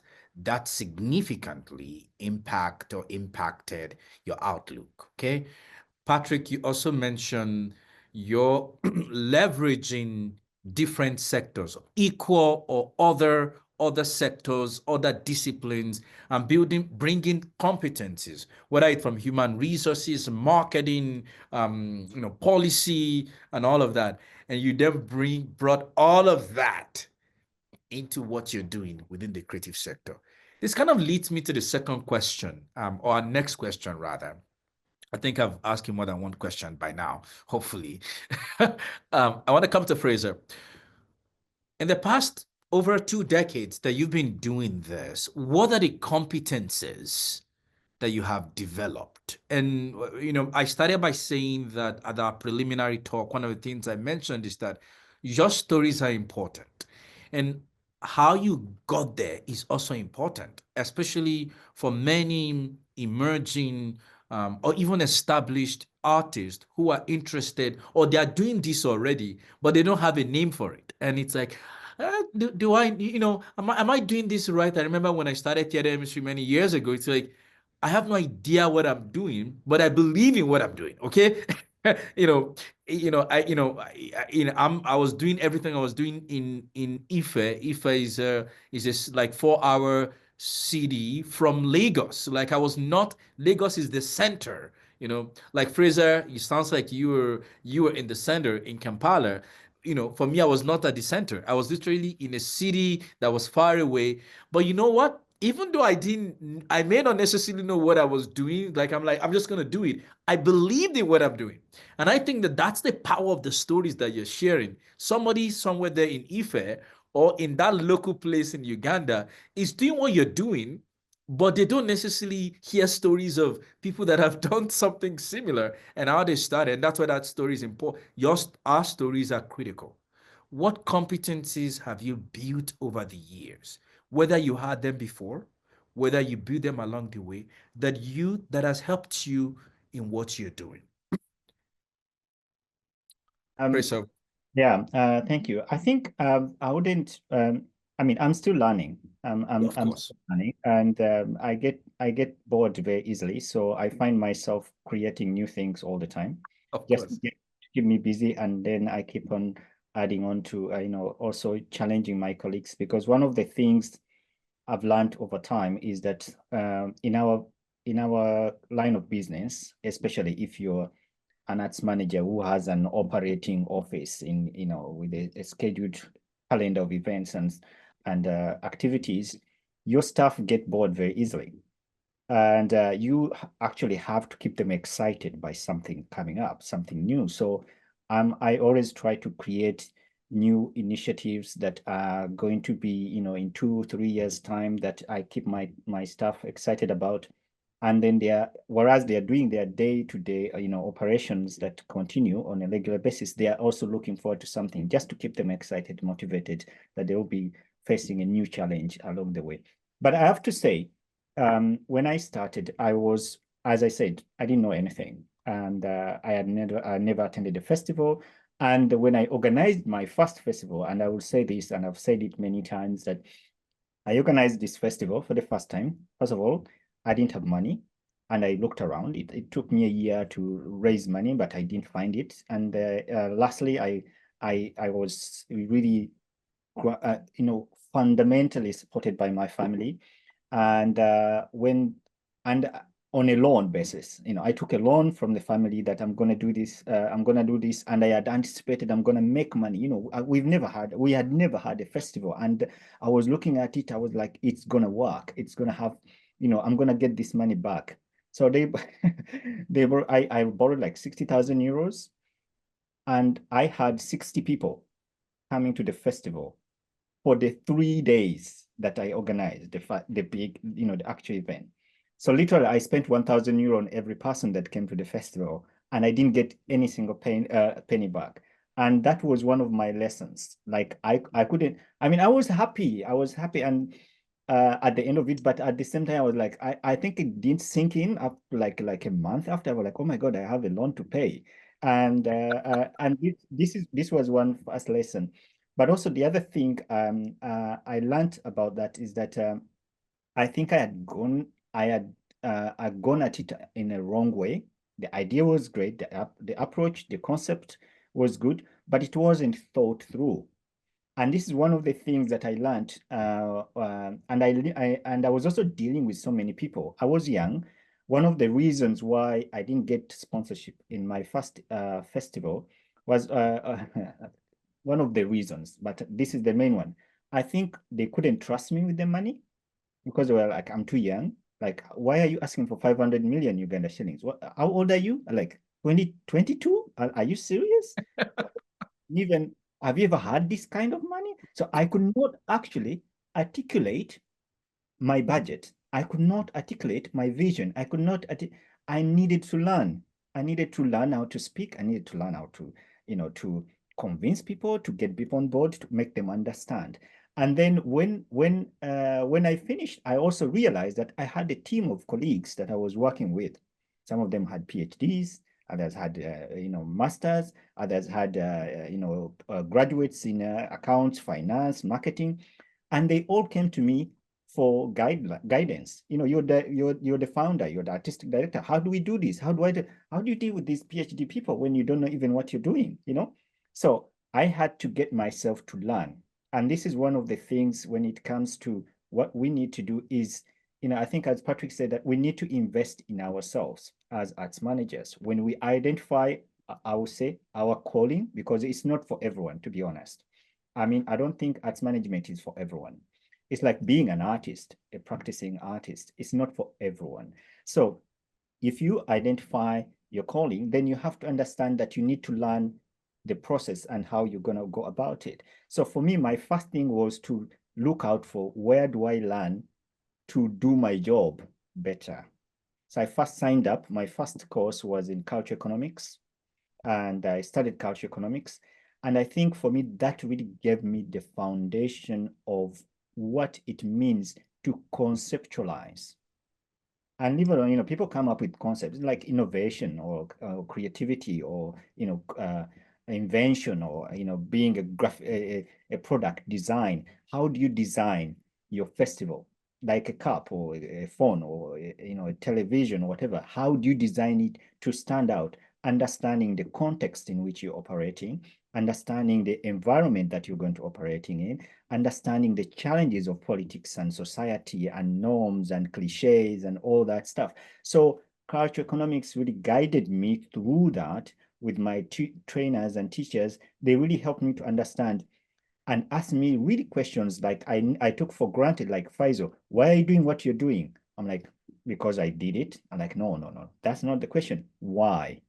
significantly impacted your outlook. Okay. Patrick, you also mentioned you're leveraging different sectors, equal or other sectors, other disciplines, and bringing competencies, whether it's from human resources, marketing, policy, and all of that. And you then brought all of that into what you're doing within the creative sector. This kind of leads me to the second question, or our next question rather. I think I've asked you more than one question by now, hopefully. I want to come to Fraser. In the past over 2 decades that you've been doing this, what are the competences that you have developed. And, I started by saying that at our preliminary talk, one of the things I mentioned is that your stories are important. And how you got there is also important, especially for many emerging or even established artists who are interested, or they are doing this already, but they don't have a name for it. And it's like, do I, am I doing this right? I remember when I started theater industry many years ago, it's like, I have no idea what I'm doing, but I believe in what I'm doing. Okay. you know, I was doing everything I was doing in Ife. Ife is like 4 hour city from Lagos. Like I was not, Lagos is the center. Like Fraser, it sounds like you were in the center in Kampala. For me, I was not at the center. I was literally in a city that was far away. But you know what? Even though I may not necessarily know what I was doing. I'm just gonna do it. I believed in what I'm doing. And I think that that's the power of the stories that you're sharing. Somebody somewhere there in Ife or in that local place in Uganda is doing what you're doing, but they don't necessarily hear stories of people that have done something similar and how they started. And that's why that story is important. Our stories are critical. What competencies have you built over the years, whether you had them before, whether you built them along the way, that has helped you in what you're doing? Um, So, yeah, thank you. I think I wouldn't. I mean, I'm still learning. of I'm course, still learning, and I get bored very easily. So I find myself creating new things all the time, of just course. to keep me busy, and then I keep on adding on to also challenging my colleagues, because one of the things I've learned over time is that in our line of business, especially if you're an arts manager who has an operating office with a scheduled calendar of events and activities, your staff get bored very easily. And you actually have to keep them excited by something coming up, something new. So I always try to create new initiatives that are going to be, in 2, 3 years' time, that I keep my staff excited about. And then whereas they are doing their day-to-day, operations that continue on a regular basis, they are also looking forward to something just to keep them excited, motivated, that they will be facing a new challenge along the way. But I have to say, when I started, as I said, I didn't know anything, and I never attended a festival. And when I organized my first festival, and I will say this, and I've said it many times, that I organized this festival for the first time. First of all, I didn't have money, and I looked around. It took me a year to raise money, but I didn't find it. And lastly, I was really, fundamentally supported by my family, and on a loan basis. I took a loan from the family that I'm going to do this. And I had anticipated I'm going to make money. We had never had a festival, and I was looking at it. I was like, it's going to work. It's going to have, I'm going to get this money back. So I borrowed like 60,000 euros, and I had 60 people coming to the festival for the 3 days that I organized, the big, the actual event. So literally, I spent 1,000 euro on every person that came to the festival, and I didn't get any single penny back. And that was one of my lessons. Like I couldn't. I mean, I was happy. And at the end of it, but at the same time, I was like, I think it didn't sink in up like a month after. I was like, oh my God, I have a loan to pay. And this was one first lesson. But also the other thing I learned about that is that I think I'd gone at it in a wrong way. The idea was great, the approach, the concept was good, but it wasn't thought through. And this is one of the things that I learned. And I was also dealing with so many people. I was young. One of the reasons why I didn't get sponsorship in my first festival was one of the reasons, but this is the main one. I think they couldn't trust me with the money, because they were like, I'm too young. Like, why are you asking for 500 million Uganda shillings? How old are you? Like 20, 22? Are you serious? Even, have you ever had this kind of money? So I could not actually articulate my budget. I could not articulate my vision. I needed to learn. I needed to learn how to speak. I needed to learn how to, to convince people, to get people on board, to make them understand. And then when I finished, I also realized that I had a team of colleagues that I was working with. Some of them had PhDs, others had masters, others had graduates in accounts, finance, marketing, and they all came to me for guidance. You're the founder, you're the artistic director. How do we do this? How do you deal with these PhD people when you don't know even what you're doing? So I had to get myself to learn. And this is one of the things when it comes to what we need to do is, I think as Patrick said, that we need to invest in ourselves as arts managers. When we identify, I would say, our calling, because it's not for everyone, to be honest. I mean, I don't think arts management is for everyone. It's like being an artist, a practicing artist. It's not for everyone. So if you identify your calling, then you have to understand that you need to learn the process and how you're going to go about it. So for me, my first thing was to look out for where do I learn to do my job better. So I first signed up. My first course was in culture economics, and I studied culture economics. And I think for me, that really gave me the foundation of what it means to conceptualize. And even on, people come up with concepts like innovation or creativity or, invention or, being a product design. How do you design your festival? Like a cup or a phone or, a television or whatever. How do you design it to stand out? Understanding the context in which you're operating, understanding the environment that you're going to operating in, understanding the challenges of politics and society and norms and cliches and all that stuff. So culture economics really guided me through that with my trainers and teachers. They really helped me to understand and ask me really questions like I took for granted, like, Faisal, why are you doing what you're doing? I'm like, because I did it. I'm like, no, that's not the question. Why?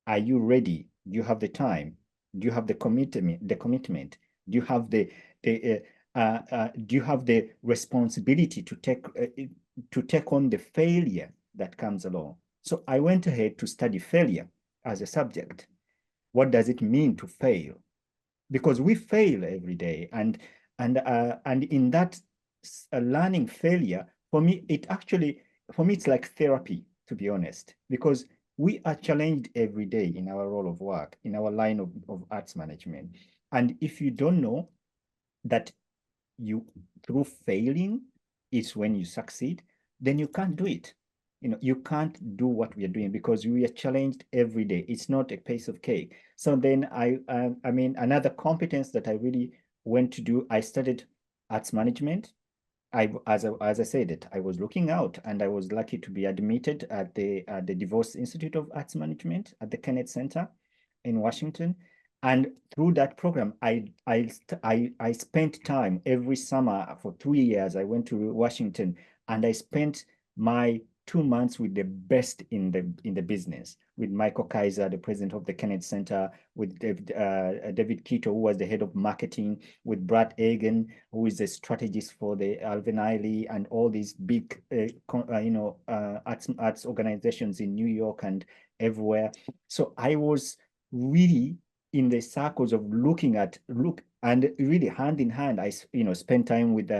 Are you ready? Do you have the time? Do you have the commitment? Do you have the do you have the responsibility to take on the failure that comes along? So I went ahead to study failure as a subject. What does it mean to fail? Because we fail every day, and in that learning failure, for me it's like therapy, to be honest, because we are challenged every day in our role of work, in our line of arts management. And if you don't know that you through failing is when you succeed, then you can't do it. You can't do what we are doing because we are challenged every day. It's not a piece of cake. So then I mean, another competence that I really went to do, I studied arts management. As I said it, I was looking out, and I was lucky to be admitted at the DeVos Institute of Arts Management at the Kenneth Center in Washington. And through that program, I spent time every summer for 3 years. I went to Washington, and I spent my 2 months with the best in the business, with Michael Kaiser, the president of the Kenneth Center, with David Kito, who was the head of marketing, with Brad Egan, who is the strategist for the Alvin Ailey and all these big, arts organizations in New York and everywhere. So I was really in the circles of look and really hand in hand. I spent time with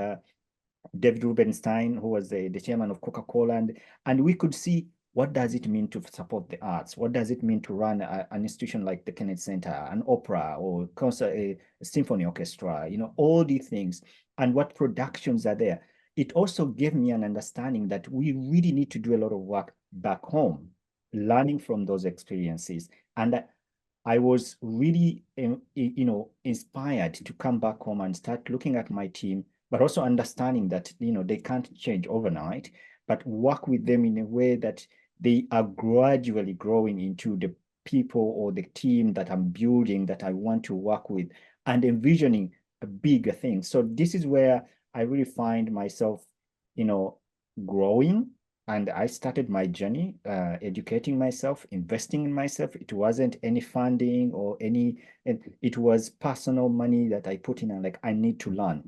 David Rubenstein, who was the chairman of Coca-Cola, and we could see what does it mean to support the arts? What does it mean to run an institution like the Kenneth Center, an opera or concert, a symphony orchestra, all these things, and what productions are there. It also gave me an understanding that we really need to do a lot of work back home, learning from those experiences. And I was really, inspired to come back home and start looking at my team, but also understanding that, they can't change overnight, but work with them in a way that they are gradually growing into the people or the team that I'm building, that I want to work with, and envisioning a bigger thing. So this is where I really find myself, growing. And I started my journey, educating myself, investing in myself. It wasn't any funding or it was personal money that I put in. And like, I need to learn,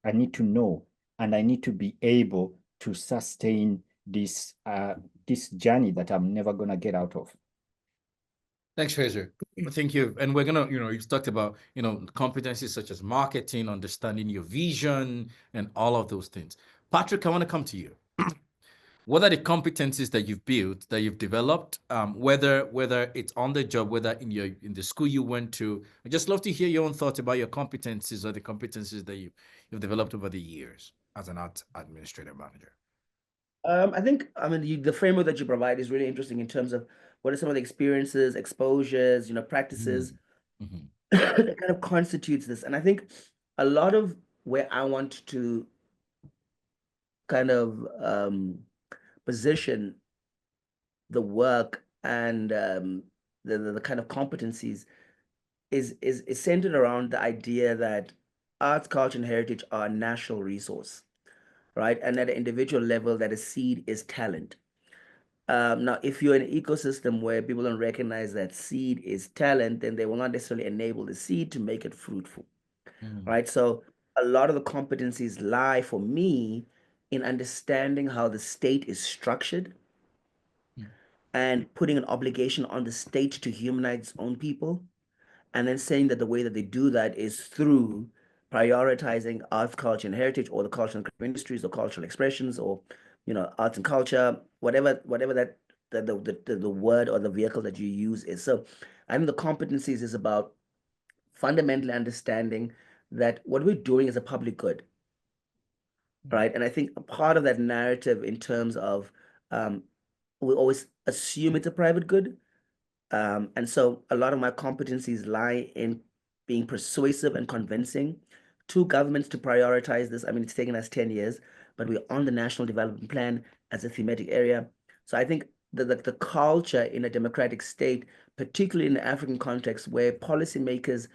I need to know, and I need to be able to sustain this this journey that I'm never gonna get out of. Thanks, Fraser. Thank you. And we're gonna, you've talked about, competencies such as marketing, understanding your vision, and all of those things. Patrick, I want to come to you. What are the competencies that you've built, that you've developed, whether it's on the job, whether in the school you went to? I'd just love to hear your own thoughts about your competencies or the competencies that you've developed over the years as an art administrator manager. I think, the framework that you provide is really interesting in terms of what are some of the experiences, exposures, practices Mhm. that kind of constitutes this. And I think a lot of where I want to kind of position the work and the kind of competencies is centered around the idea that arts, culture, and heritage are a national resource, right? And at an individual level, that a seed is talent. Now, if you're in an ecosystem where people don't recognize that seed is talent, then they will not necessarily enable the seed to make it fruitful, right? So a lot of the competencies lie for me in understanding how the state is structured and putting an obligation on the state to humanize its own people, and then saying that the way that they do that is through prioritizing arts, culture, and heritage, or the cultural and creative industries, or cultural expressions, or arts and culture, whatever that the word or the vehicle that you use is. So I think the competencies is about fundamentally understanding that what we're doing is a public good, right? And I think a part of that narrative in terms of we always assume it's a private good. And so a lot of my competencies lie in being persuasive and convincing to governments to prioritize this. I mean, it's taken us 10 years, but we're on the National Development Plan as a thematic area. So I think the culture in a democratic state, particularly in the African context, where policymakers,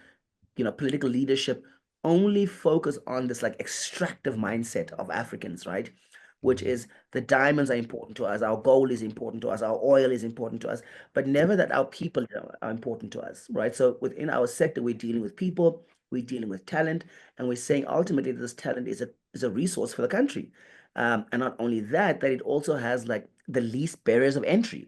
political leadership only focus on this like extractive mindset of Africans, right? Which is the diamonds are important to us, our gold is important to us, our oil is important to us, but never that our people are important to us, right? So within our sector, we're dealing with people, we're dealing with talent, and we're saying ultimately this talent is a resource for the country. And not only that, that it also has like the least barriers of entry,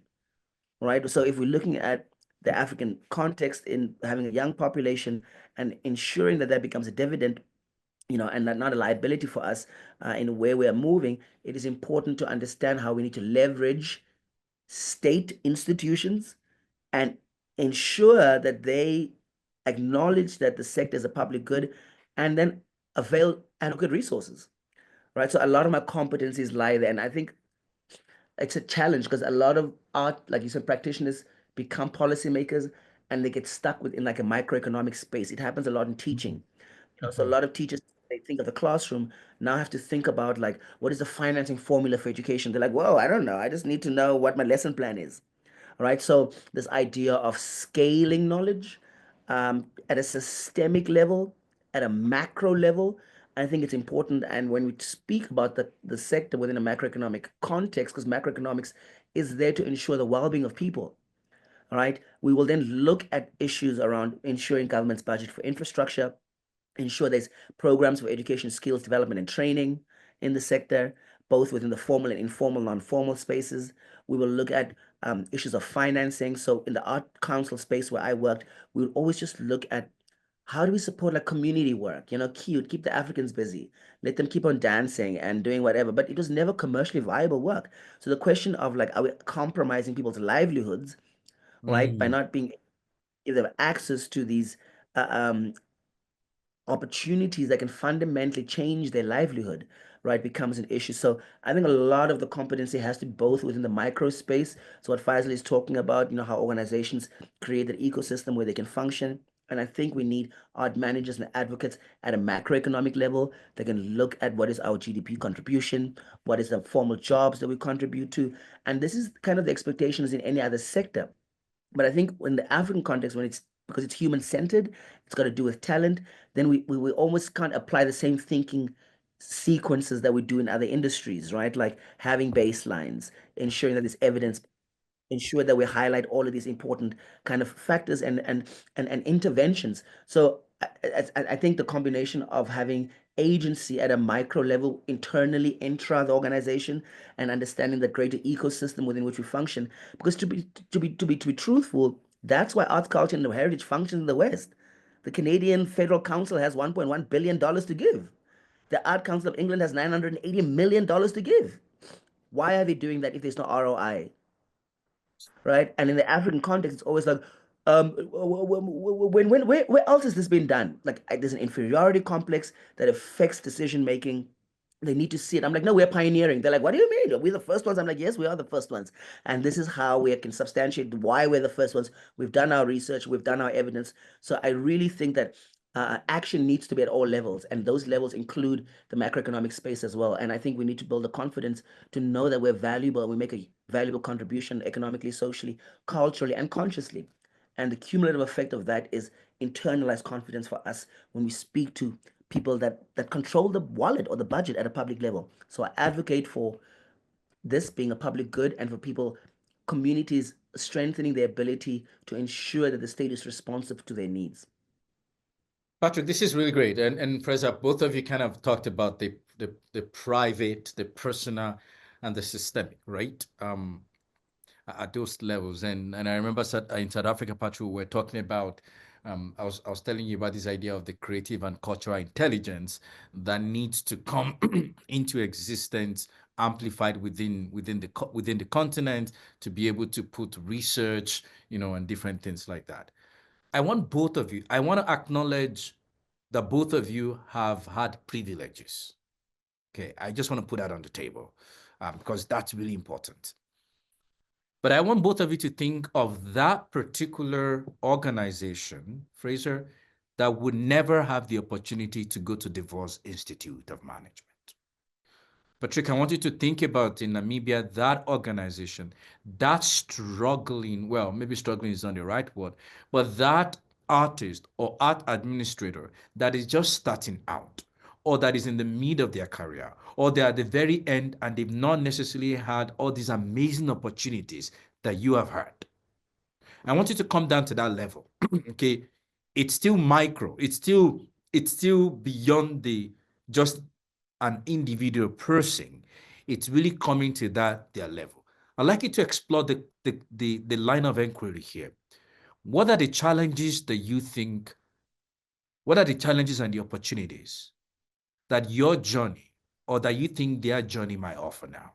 right? So if we're looking at the African context in having a young population and ensuring that that becomes a dividend, and not a liability for us in where we are moving, it is important to understand how we need to leverage state institutions and ensure that they acknowledge that the sector is a public good and then avail adequate resources, right? So a lot of my competencies lie there. And I think it's a challenge because a lot of art, like you said, practitioners become policymakers and they get stuck within like a microeconomic space. It happens a lot in teaching. So a lot of teachers, they think of the classroom, now have to think about like, what is the financing formula for education? They're like, whoa, I don't know. I just need to know what my lesson plan is, right? So this idea of scaling knowledge at a systemic level, at a macro level, I think it's important. And when we speak about the sector within a macroeconomic context, because macroeconomics is there to ensure the well-being of people, all right? We will then look at issues around ensuring government's budget for infrastructure, ensure there's programs for education, skills development, and training in the sector, both within the formal and informal, non-formal spaces. We will look at issues of financing. So in the art council space where I worked, we would always just look at how do we support like community work, keep the Africans busy, let them keep on dancing and doing whatever, but it was never commercially viable work. So the question of like, are we compromising people's livelihoods, right, by not being give them access to these opportunities that can fundamentally change their livelihood, right, becomes an issue. So I think a lot of the competency has to be both within the micro space. So what Faisal is talking about, how organizations create an ecosystem where they can function. And I think we need art managers and advocates at a macroeconomic level that can look at what is our GDP contribution, what is the formal jobs that we contribute to. And this is kind of the expectations in any other sector. But I think in the African context, because it's human centered, it's got to do with talent, then we almost can't apply the same thinking sequences that we do in other industries, right? Like having baselines, ensuring that there's evidence, ensure that we highlight all of these important kind of factors and interventions. So I think the combination of having agency at a micro level internally intra the organization and understanding the greater ecosystem within which we function. Because to be truthful, that's why arts, culture, and heritage functions in the West. The Canadian Federal Council has $1.1 billion to give. The Art Council of England has $980 million to give. Why are they doing that if there's no ROI? Right? And in the African context, it's always like, where else has this been done? Like, there's an inferiority complex that affects decision making. They need to see it. I'm like, no, we're pioneering. They're like, what do you mean? Are we the first ones? I'm like, yes, we are the first ones. And this is how we can substantiate why we're the first ones. We've done our research, we've done our evidence. So I really think that action needs to be at all levels, and those levels include the macroeconomic space as well. And I think we need to build the confidence to know that we're valuable and we make a valuable contribution economically, socially, culturally, and consciously. And the cumulative effect of that is internalized confidence for us when we speak to people that control the wallet or the budget at a public level. So I advocate for this being a public good and for people, communities strengthening their ability to ensure that the state is responsive to their needs. Patrick, this is really great. And Fraser, both of you kind of talked about the private, the personal, and the systemic, right? At those levels. And I remember in South Africa, Patrick, we were talking about, I was telling you about this idea of the creative and cultural intelligence that needs to come into existence, amplified within the continent, to be able to put research, and different things like that. I want to acknowledge that both of you have had privileges. Okay, I just want to put that on the table, because that's really important. But I want both of you to think of that particular organization, Fraser, that would never have the opportunity to go to DeVos Institute of Management. Patrick, I want you to think about, in Namibia, that organization, that struggling, well, maybe struggling is not the right word, but that artist or art administrator that is just starting out, or that is in the mid of their career, or they're at the very end and they've not necessarily had all these amazing opportunities that you have had. I want you to come down to that level. Okay. It's still micro. It's still beyond the just an individual person. It's really coming to their level. I'd like you to explore the line of inquiry here. What are the challenges that you think, what are the challenges and the opportunities that your journey or that you think their journey might offer now?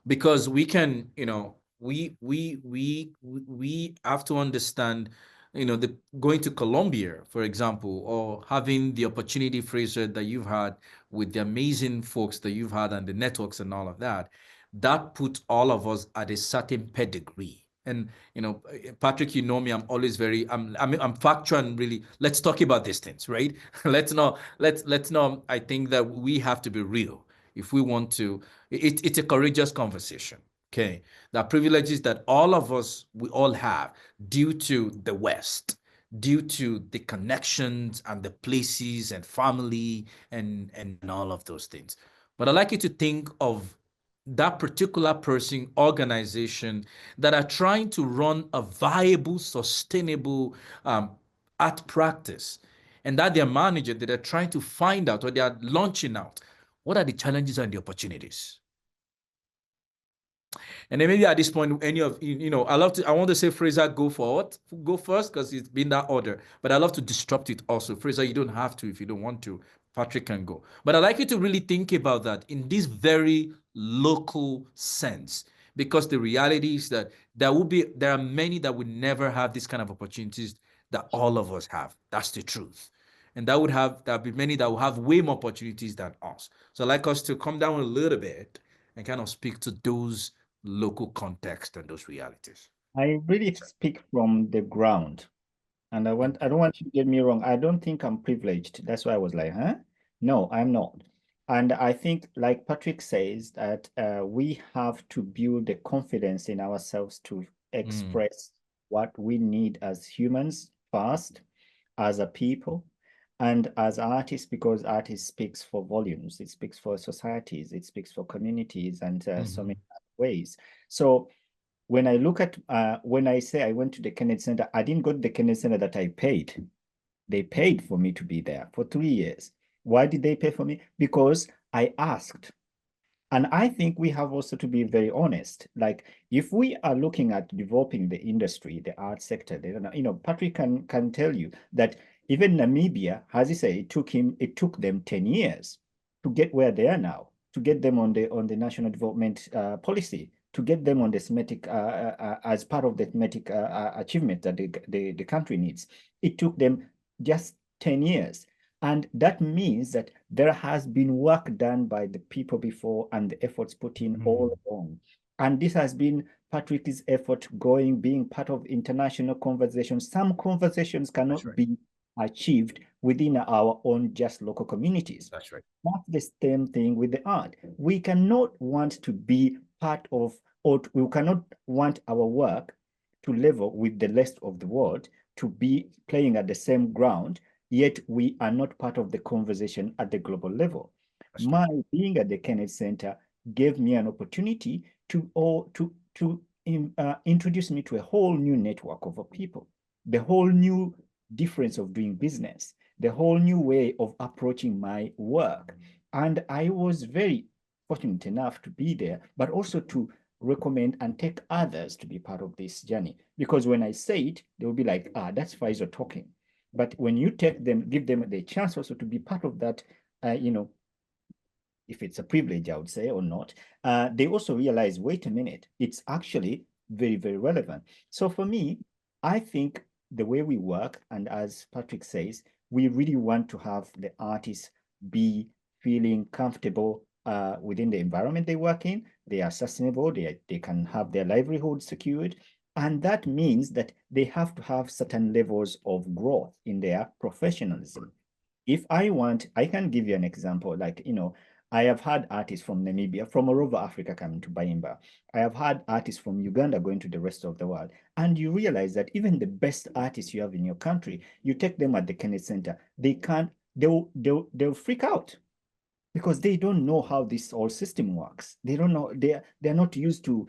Because we can, we have to understand, the going to Colombia, for example, or having the opportunity, Fraser, that you've had with the amazing folks that you've had and the networks and all of that, that puts all of us at a certain pedigree. And Patrick, you know me, I'm always very, I'm factual and really, let's talk about these things, right? let's not, I think that we have to be real if we want to. It's a courageous conversation. Okay, the privileges that all of us, we all have due to the West, due to the connections and the places and family and all of those things. But I'd like you to think of that particular person, organization that are trying to run a viable, sustainable art practice, and that their manager, that are trying to find out, or they are launching out, what are the challenges and the opportunities? And then maybe at this point, any of I want to say, Fraser, go forward, go first, because it's been that order. But I love to disrupt it also. Fraser, you don't have to if you don't want to. Patrick can go. But I'd like you to really think about that in this very local sense, because the reality is that there are many that would never have this kind of opportunities that all of us have. That's the truth. And there'll be many that will have way more opportunities than us. So I'd like us to come down a little bit and kind of speak to those local context and those realities. I really speak from the ground. And I don't want you to get me wrong. I don't think I'm privileged. That's why I was like, huh? No, I'm not. And I think, like Patrick says, that we have to build the confidence in ourselves to express what we need as humans first, as a people, and as artists, because artists speaks for volumes. It speaks for societies. It speaks for communities, and so many ways. So when I look at, when I say I went to the Kennedy Center, I didn't go to the Kennedy Center that I paid. They paid for me to be there for 3 years. Why did they pay for me? Because I asked. And I think we have also to be very honest. Like, if we are looking at developing the industry, the art sector, Patrick can tell you that even Namibia, as he said, it took them 10 years to get where they are now, to get them on the national development policy, to get them on the thematic as part of the thematic achievement that the country needs. It took them just 10 years. And that means that there has been work done by the people before and the efforts put in all along. And this has been Patrick's effort being part of international conversations. Some conversations cannot be achieved within our own just local communities. That's right. That's the same thing with the art. We cannot want to be part of, or we cannot want our work to level with the rest of the world, to be playing at the same ground, yet we are not part of the conversation at the global level. My being at the Kennedy Center gave me an opportunity to introduce me to a whole new network of people, the whole new difference of doing business, the whole new way of approaching my work. And I was very fortunate enough to be there, but also to recommend and take others to be part of this journey. Because when I say it, they will be like, that's Faisal talking. But when you take them, give them the chance also to be part of that, if it's a privilege, I would say, or not, they also realize, wait a minute, it's actually very, very relevant. So for me, I think the way we work, and as Patrick says, we really want to have the artists be feeling comfortable within the environment they work in. They are sustainable, they can have their livelihood secured. And that means that they have to have certain levels of growth in their professionalism. If I can give you an example, like, I have had artists from Namibia, from all over Africa coming to Bayimba. I have had artists from Uganda going to the rest of the world. And you realize that even the best artists you have in your country, you take them at the Kennedy Center, they'll freak out, because they don't know how this whole system works. They don't know, they're not used to,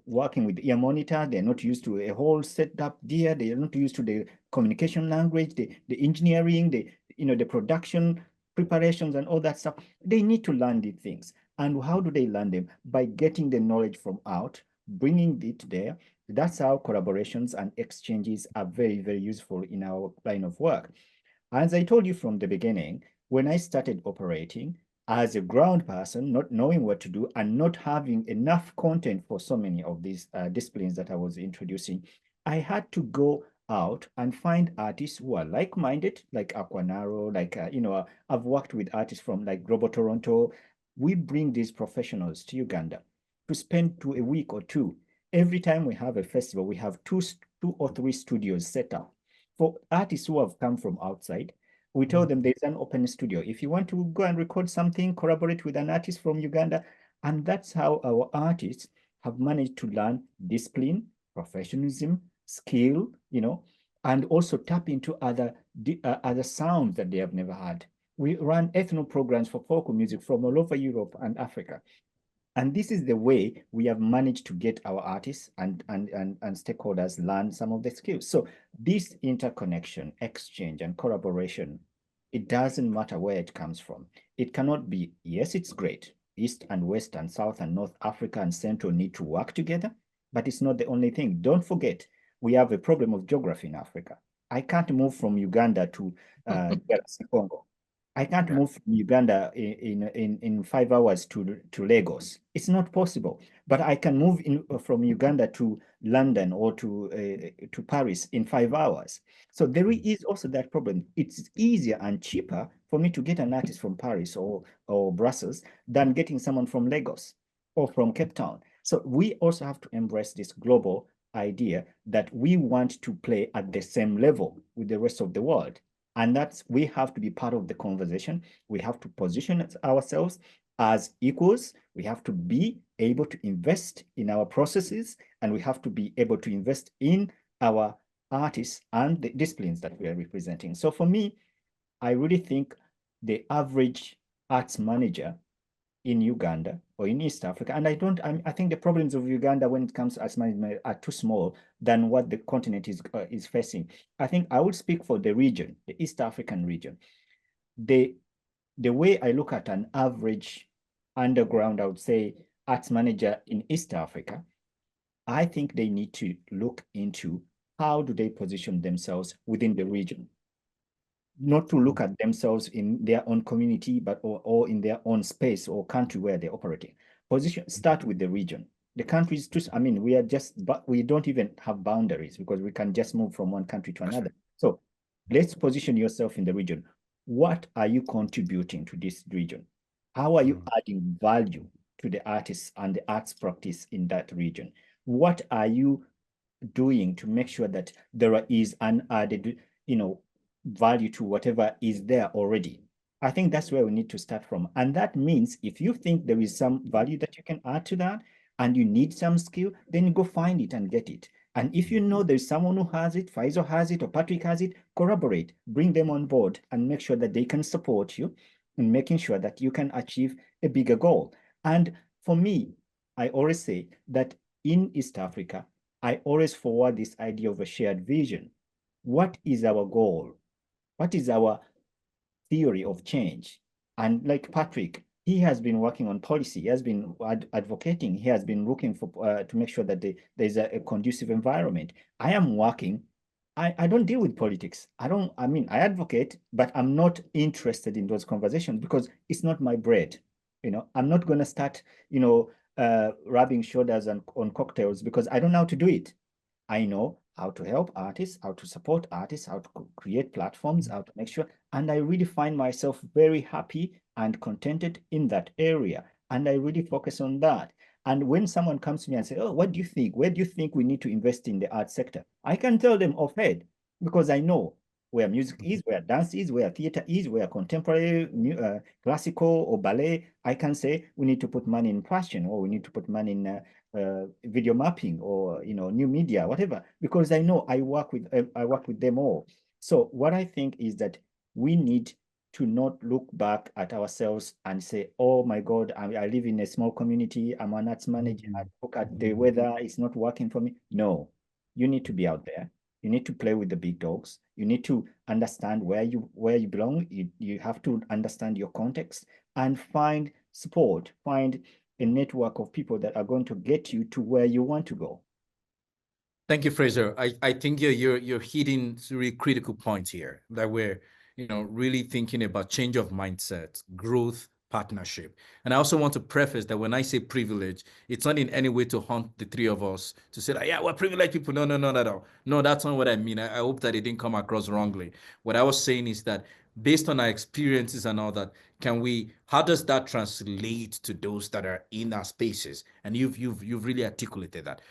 working with ear monitor. They're not used to a whole setup there. They're not used to the communication language, the engineering, the production preparations and all that stuff. They need to learn these things. And how do they learn them? By getting the knowledge from out, bringing it there. That's how collaborations and exchanges are very, very useful in our line of work. As I told you from the beginning, when I started operating as a ground person, not knowing what to do and not having enough content for so many of these disciplines that I was introducing, I had to go out and find artists who are like-minded, like Aquanaro, like, I've worked with artists from like Global Toronto. We bring these professionals to Uganda to spend a week or two. Every time we have a festival, we have two or three studios set up. For artists who have come from outside, we tell them there's an open studio. If you want to go and record something, collaborate with an artist from Uganda. And that's how our artists have managed to learn discipline, professionalism, skill, and also tap into other sounds that they have never had. We run ethno programs for folk music from all over Europe and Africa. And this is the way we have managed to get our artists and stakeholders learn some of the skills. So this interconnection, exchange, and collaboration, it doesn't matter where it comes from. It cannot be, yes, it's great. East and West and South and North Africa and Central need to work together, but it's not the only thing. Don't forget, we have a problem of geography in Africa. I can't move from Uganda to Congo. I can't move from Uganda in 5 hours to Lagos. It's not possible. But I can move from Uganda to London or to Paris in 5 hours. So there is also that problem. It's easier and cheaper for me to get an artist from Paris or Brussels than getting someone from Lagos or from Cape Town. So we also have to embrace this global idea that we want to play at the same level with the rest of the world. And we have to be part of the conversation. We have to position ourselves as equals. We have to be able to invest in our processes, and we have to be able to invest in our artists and the disciplines that we are representing. So for me, I really think the average arts manager in Uganda or in East Africa, and I think the problems of Uganda when it comes to arts management are too small than what the continent is facing. I think I would speak for the region, the East African region. The way I look at an average underground, I would say, arts manager in East Africa, I think they need to look into how do they position themselves within the region, not to look at themselves in their own community, but or in their own space or country where they're operating. Start with the region. The countries, I mean, but we don't even have boundaries because we can just move from one country to another. So let's position yourself in the region. What are you contributing to this region? How are you adding value to the artists and the arts practice in that region? What are you doing to make sure that there is an added, value to whatever is there already? I think that's where we need to start from. And that means if you think there is some value that you can add to that and you need some skill, then you go find it and get it. And if you know there's someone who has it, Faisal has it, or Patrick has it, collaborate, bring them on board and make sure that they can support you in making sure that you can achieve a bigger goal. And for me, I always say that in East Africa, I always forward this idea of a shared vision. What is our goal? What is our theory of change? And like Patrick, he has been working on policy. He has been advocating. He has been looking for to make sure that there's a conducive environment. I am working. I don't deal with politics. I mean, I advocate, but I'm not interested in those conversations because it's not my bread. I'm not going to start, rubbing shoulders on cocktails because I don't know how to do it. I know how to help artists, how to support artists, how to create platforms, how to make sure. And I really find myself very happy and contented in that area. And I really focus on that. And when someone comes to me and say, oh, what do you think? Where do you think we need to invest in the art sector? I can tell them offhand because I know where music is, where dance is, where theater is, where contemporary, classical or ballet. I can say we need to put money in fashion or we need to put money in video mapping or new media, whatever, because I know I work with them all. So what I think is that we need to not look back at ourselves and say, oh my God, I live in a small community, I'm an arts manager, I look at the weather, it's not working for me. No, you need to be out there. You need to play with the big dogs. You need to understand where you belong. You have to understand your context and find support, find a network of people that are going to get you to where you want to go. Thank you, Fraser. I think you're hitting really critical points here that we're really thinking about change of mindset, growth, partnership. And I also want to preface that when I say privilege, it's not in any way to haunt the three of us to say that, yeah, we're privileged people. No, no, no, no, no. No, that's not what I mean. I hope that it didn't come across wrongly. What I was saying is that based on our experiences and all that, how does that translate to those that are in our spaces? And you've really articulated that.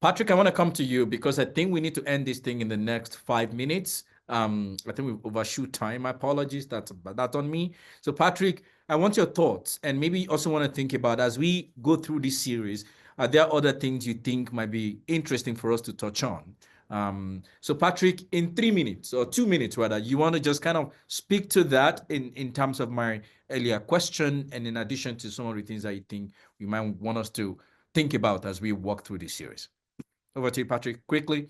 Patrick, I want to come to you because I think we need to end this thing in the next 5 minutes. I think we've overshoot time. My apologies. That's on me. So, Patrick, I want your thoughts, and maybe you also want to think about as we go through this series. Are there other things you think might be interesting for us to touch on? So, Patrick, in 3 minutes or 2 minutes, rather, you want to just kind of speak to that in terms of my earlier question, and in addition to some of the things that you think we might want us to think about as we walk through this series. Over to you, Patrick, quickly.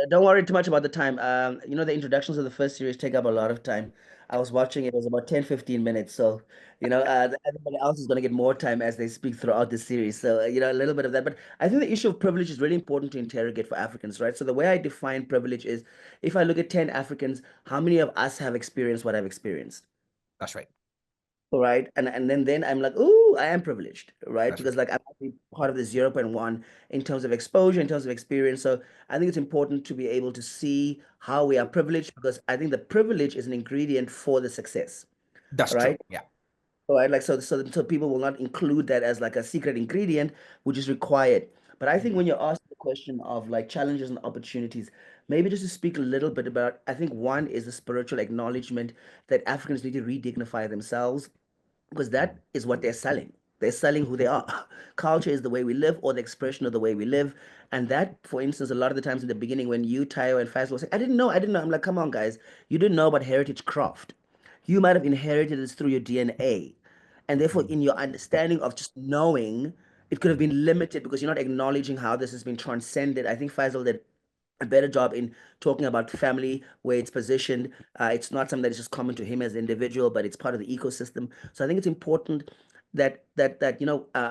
Don't worry too much about the time. The introductions of the first series take up a lot of time. I was watching it was about 10, 15 minutes. So, everybody else is going to get more time as they speak throughout the series. So, a little bit of that. But I think the issue of privilege is really important to interrogate for Africans, right? So the way I define privilege is if I look at 10 Africans, how many of us have experienced what I've experienced? That's right. Right. And then I'm like, oh, I am privileged, right? That's Because right. like I'm actually part of the 0.1 in terms of exposure, in terms of experience. So I think it's important to be able to see how we are privileged because I think the privilege is an ingredient for the success. That's true. Right. Yeah. All right. Like so people will not include that as like a secret ingredient, which is required. But I think when you're asked the question of like challenges and opportunities, maybe just to speak a little bit about, I think one is the spiritual acknowledgement that Africans need to re-dignify themselves because that is what they're selling. They're selling who they are. Culture is the way we live or the expression of the way we live. And that, for instance, a lot of the times in the beginning when you, Tayo, and Faz will say, I didn't know. I'm like, come on, guys. You didn't know about heritage craft. You might have inherited this through your DNA. And therefore, in your understanding of just knowing, it could have been limited because you're not acknowledging how this has been transcended. I think Faisal did a better job in talking about family, where it's positioned. It's not something that is just common to him as an individual, but it's part of the ecosystem. So I think it's important I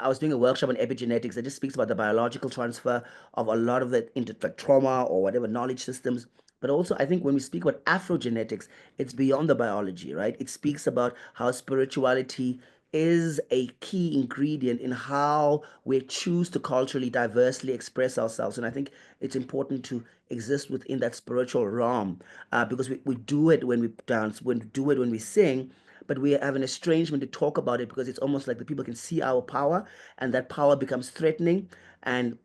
was doing a workshop on epigenetics that just speaks about the biological transfer of a lot of the into like trauma or whatever knowledge systems. But also, I think when we speak about Afrogenetics, it's beyond the biology, right? It speaks about how spirituality is a key ingredient in how we choose to culturally diversely express ourselves. And I think it's important to exist within that spiritual realm, because we do it when we dance, we do it when we sing, but we have an estrangement to talk about it because it's almost like the people can see our power, and that power becomes threatening. And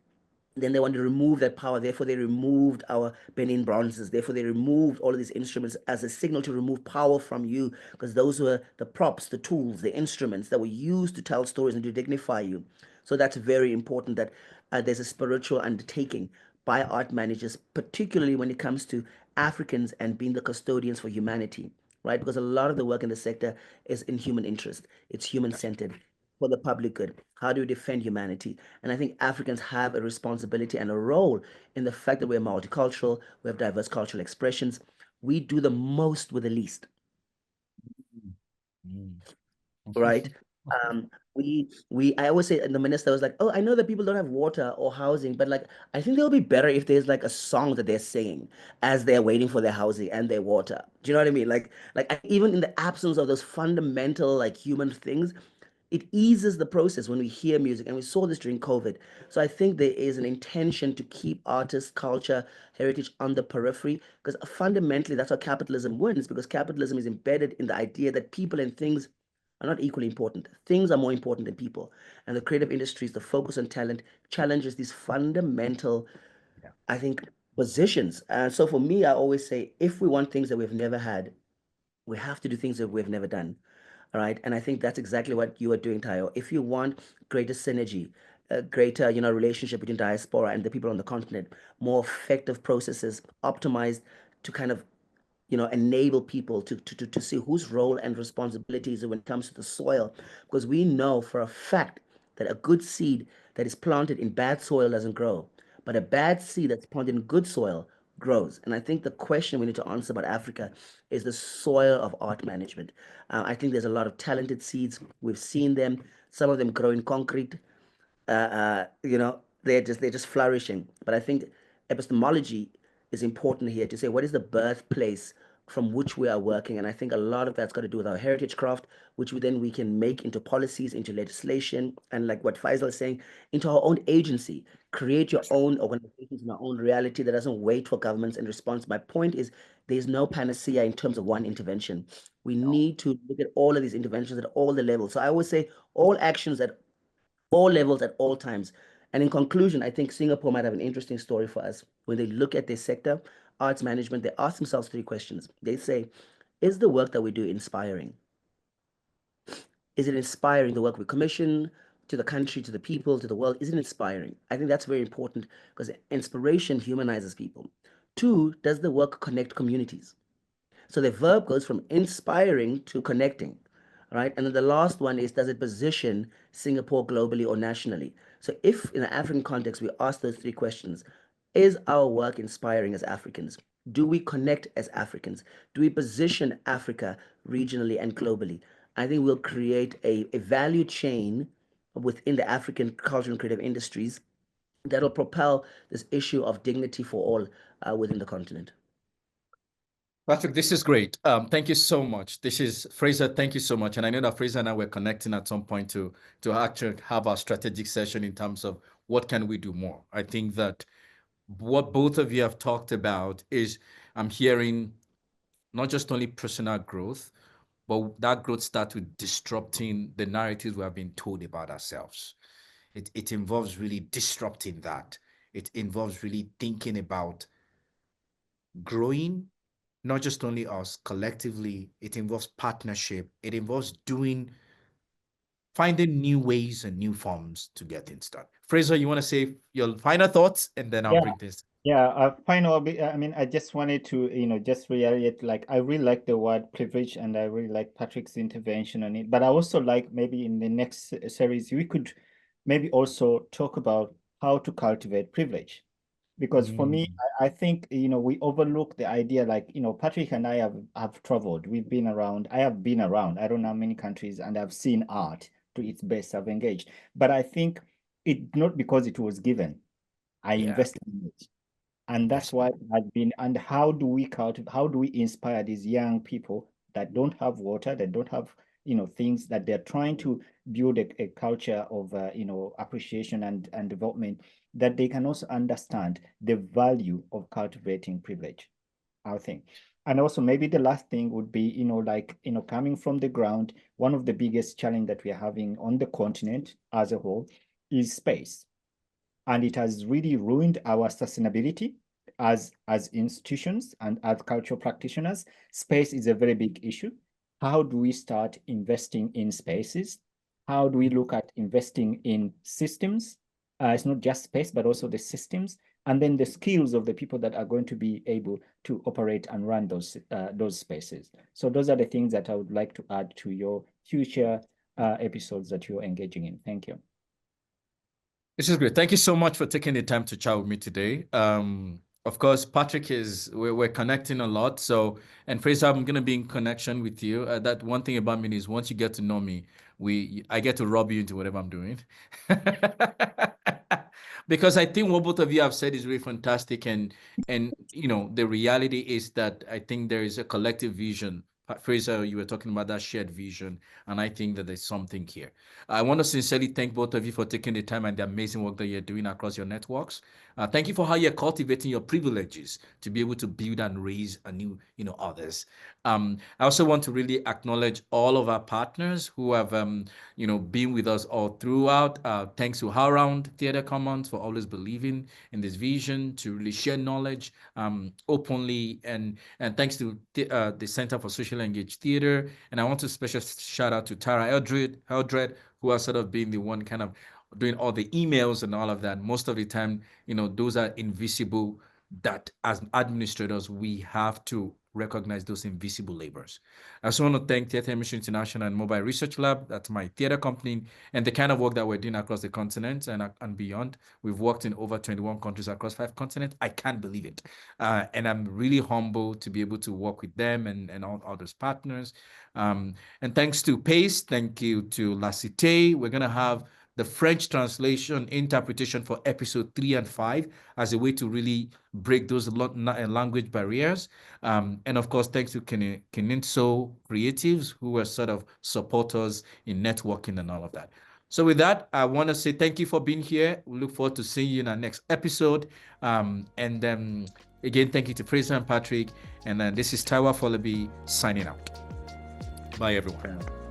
then they want to remove that power. Therefore, they removed our Benin bronzes. Therefore, they removed all of these instruments as a signal to remove power from you, because those were the props, the tools, the instruments that were used to tell stories and to dignify you. So that's very important that there's a spiritual undertaking by art managers, particularly when it comes to Africans and being the custodians for humanity, right? Because a lot of the work in the sector is in human interest, it's human centered for the public good. How do we defend humanity? And I think Africans have a responsibility and a role in the fact that we're multicultural, we have diverse cultural expressions. We do the most with the least, Mm. right? I always say, and the minister was like, "Oh, I know that people don't have water or housing, but like, I think they'll be better if there's like a song that they're singing as they're waiting for their housing and their water." Do you know what I mean? Even in the absence of those fundamental like human things, it eases the process when we hear music, and we saw this during COVID. So I think there is an intention to keep artists, culture, heritage on the periphery, because fundamentally that's how capitalism wins, because capitalism is embedded in the idea that people and things are not equally important. Things are more important than people. And the creative industries, the focus on talent, challenges these fundamental, Yeah. I think, positions. And so for me, I always say, if we want things that we've never had, we have to do things that we've never done. All right. And I think that's exactly what you are doing, Tayo. If you want greater synergy, a greater, relationship between diaspora and the people on the continent, more effective processes, optimized to kind of enable people to see whose role and responsibilities when it comes to the soil. Because we know for a fact that a good seed that is planted in bad soil doesn't grow, but a bad seed that's planted in good soil grows. And I think the question we need to answer about Africa is the soil of art management. I think there's a lot of talented seeds. We've seen them, some of them grow in concrete, they're just flourishing. But I think epistemology is important here to say what is the birthplace from which we are working, and I think a lot of that's got to do with our heritage craft, which we can make into policies, into legislation, and like what Faisal is saying, into our own agency. Create your own organizations in our own reality that doesn't wait for governments and response. My point is there's no panacea in terms of one intervention. We need to look at all of these interventions at all the levels. So I always say all actions at all levels at all times. And in conclusion, I think Singapore might have an interesting story for us. When they look at their sector, arts management, they ask themselves three questions. They say, is the work that we do inspiring? Is it inspiring, the work we commission to the country, to the people, to the world? Is it inspiring? I think that's very important because inspiration humanizes people. Two, does the work connect communities? So the verb goes from inspiring to connecting, right? And then the last one is, does it position Singapore globally or nationally? So if in an African context, we ask those three questions, is our work inspiring as Africans? Do we connect as Africans? Do we position Africa regionally and globally? I think we'll create a value chain within the African culture and creative industries that'll propel this issue of dignity for all within the continent. Patrick, this is great. Thank you so much. This is Fraser. Thank you so much. And I know that Fraser and I were connecting at some point to actually have our strategic session in terms of what can we do more. I think that what both of you have talked about is I'm hearing not just only personal growth, but that growth starts with disrupting the narratives we have been told about ourselves. It involves really disrupting that. It involves really thinking about growing, not just only us collectively. It involves partnership. It involves finding new ways and new forms to get things done. Fraser, you want to say your final thoughts, and then I'll Yeah. bring this. Yeah, I mean, I just wanted to, just reiterate, like, I really like the word privilege and I really like Patrick's intervention on it. But I also like maybe in the next series, we could maybe also talk about how to cultivate privilege. Because for me, I think, we overlook the idea, like, Patrick and I have traveled, we've been around, I have been around, I don't know how many countries, and I've seen art to its best, I've engaged. But I think it not because it was given, I Yeah. invested in it. And that's why it has been, and how do we how do we inspire these young people that don't have water, that don't have, things that they're trying to build a culture of, appreciation and development, that they can also understand the value of cultivating privilege, I think. And also maybe the last thing would be, like, coming from the ground, one of the biggest challenge that we are having on the continent as a whole is space, and it has really ruined our sustainability as institutions and as cultural practitioners. Space is a very big issue. How do we start investing in spaces? How do we look at investing in systems? It's not just space, but also the systems, and then the skills of the people that are going to be able to operate and run those spaces. So those are the things that I would like to add to your future episodes that you're engaging in. Thank you. This is great. Thank you so much for taking the time to chat with me today. Of course, Patrick we're connecting a lot. So, and Fraser, I'm gonna be in connection with you. That one thing about me is once you get to know me, I get to rub you into whatever I'm doing. Because I think what both of you have said is really fantastic, and the reality is that I think there is a collective vision. Fraser, you were talking about that shared vision, and I think that there's something here. I want to sincerely thank both of you for taking the time and the amazing work that you're doing across your networks. Thank you for how you're cultivating your privileges to be able to build and raise a new, others. I also want to really acknowledge all of our partners who have, been with us all throughout. Thanks to HowlRound Theatre Commons for always believing in this vision to really share knowledge openly, and thanks to the Center for Social Engaged Theatre. And I want to special shout out to Tara Eldred, who are sort of being the one kind of doing all the emails and all of that. Most of the time, those are invisible, that as administrators, we have to recognize those invisible labors. I also want to thank Theatre Mission International and Mobile Research Lab, that's my theater company, and the kind of work that we're doing across the continent and beyond. We've worked in over 21 countries across 5 continents. I can't believe it. And I'm really humbled to be able to work with them and all others partners. And thanks to PACE, thank you to La Cité. We're going to have the French translation interpretation for episode 3 and 5 as a way to really break those language barriers. And of course, thanks to Keninso Creatives, who were sort of supporters in networking and all of that. So with that, I want to say thank you for being here. We look forward to seeing you in our next episode. Again, thank you to Fraser and Patrick. And then this is Taiwa Folabi signing out. Bye, everyone.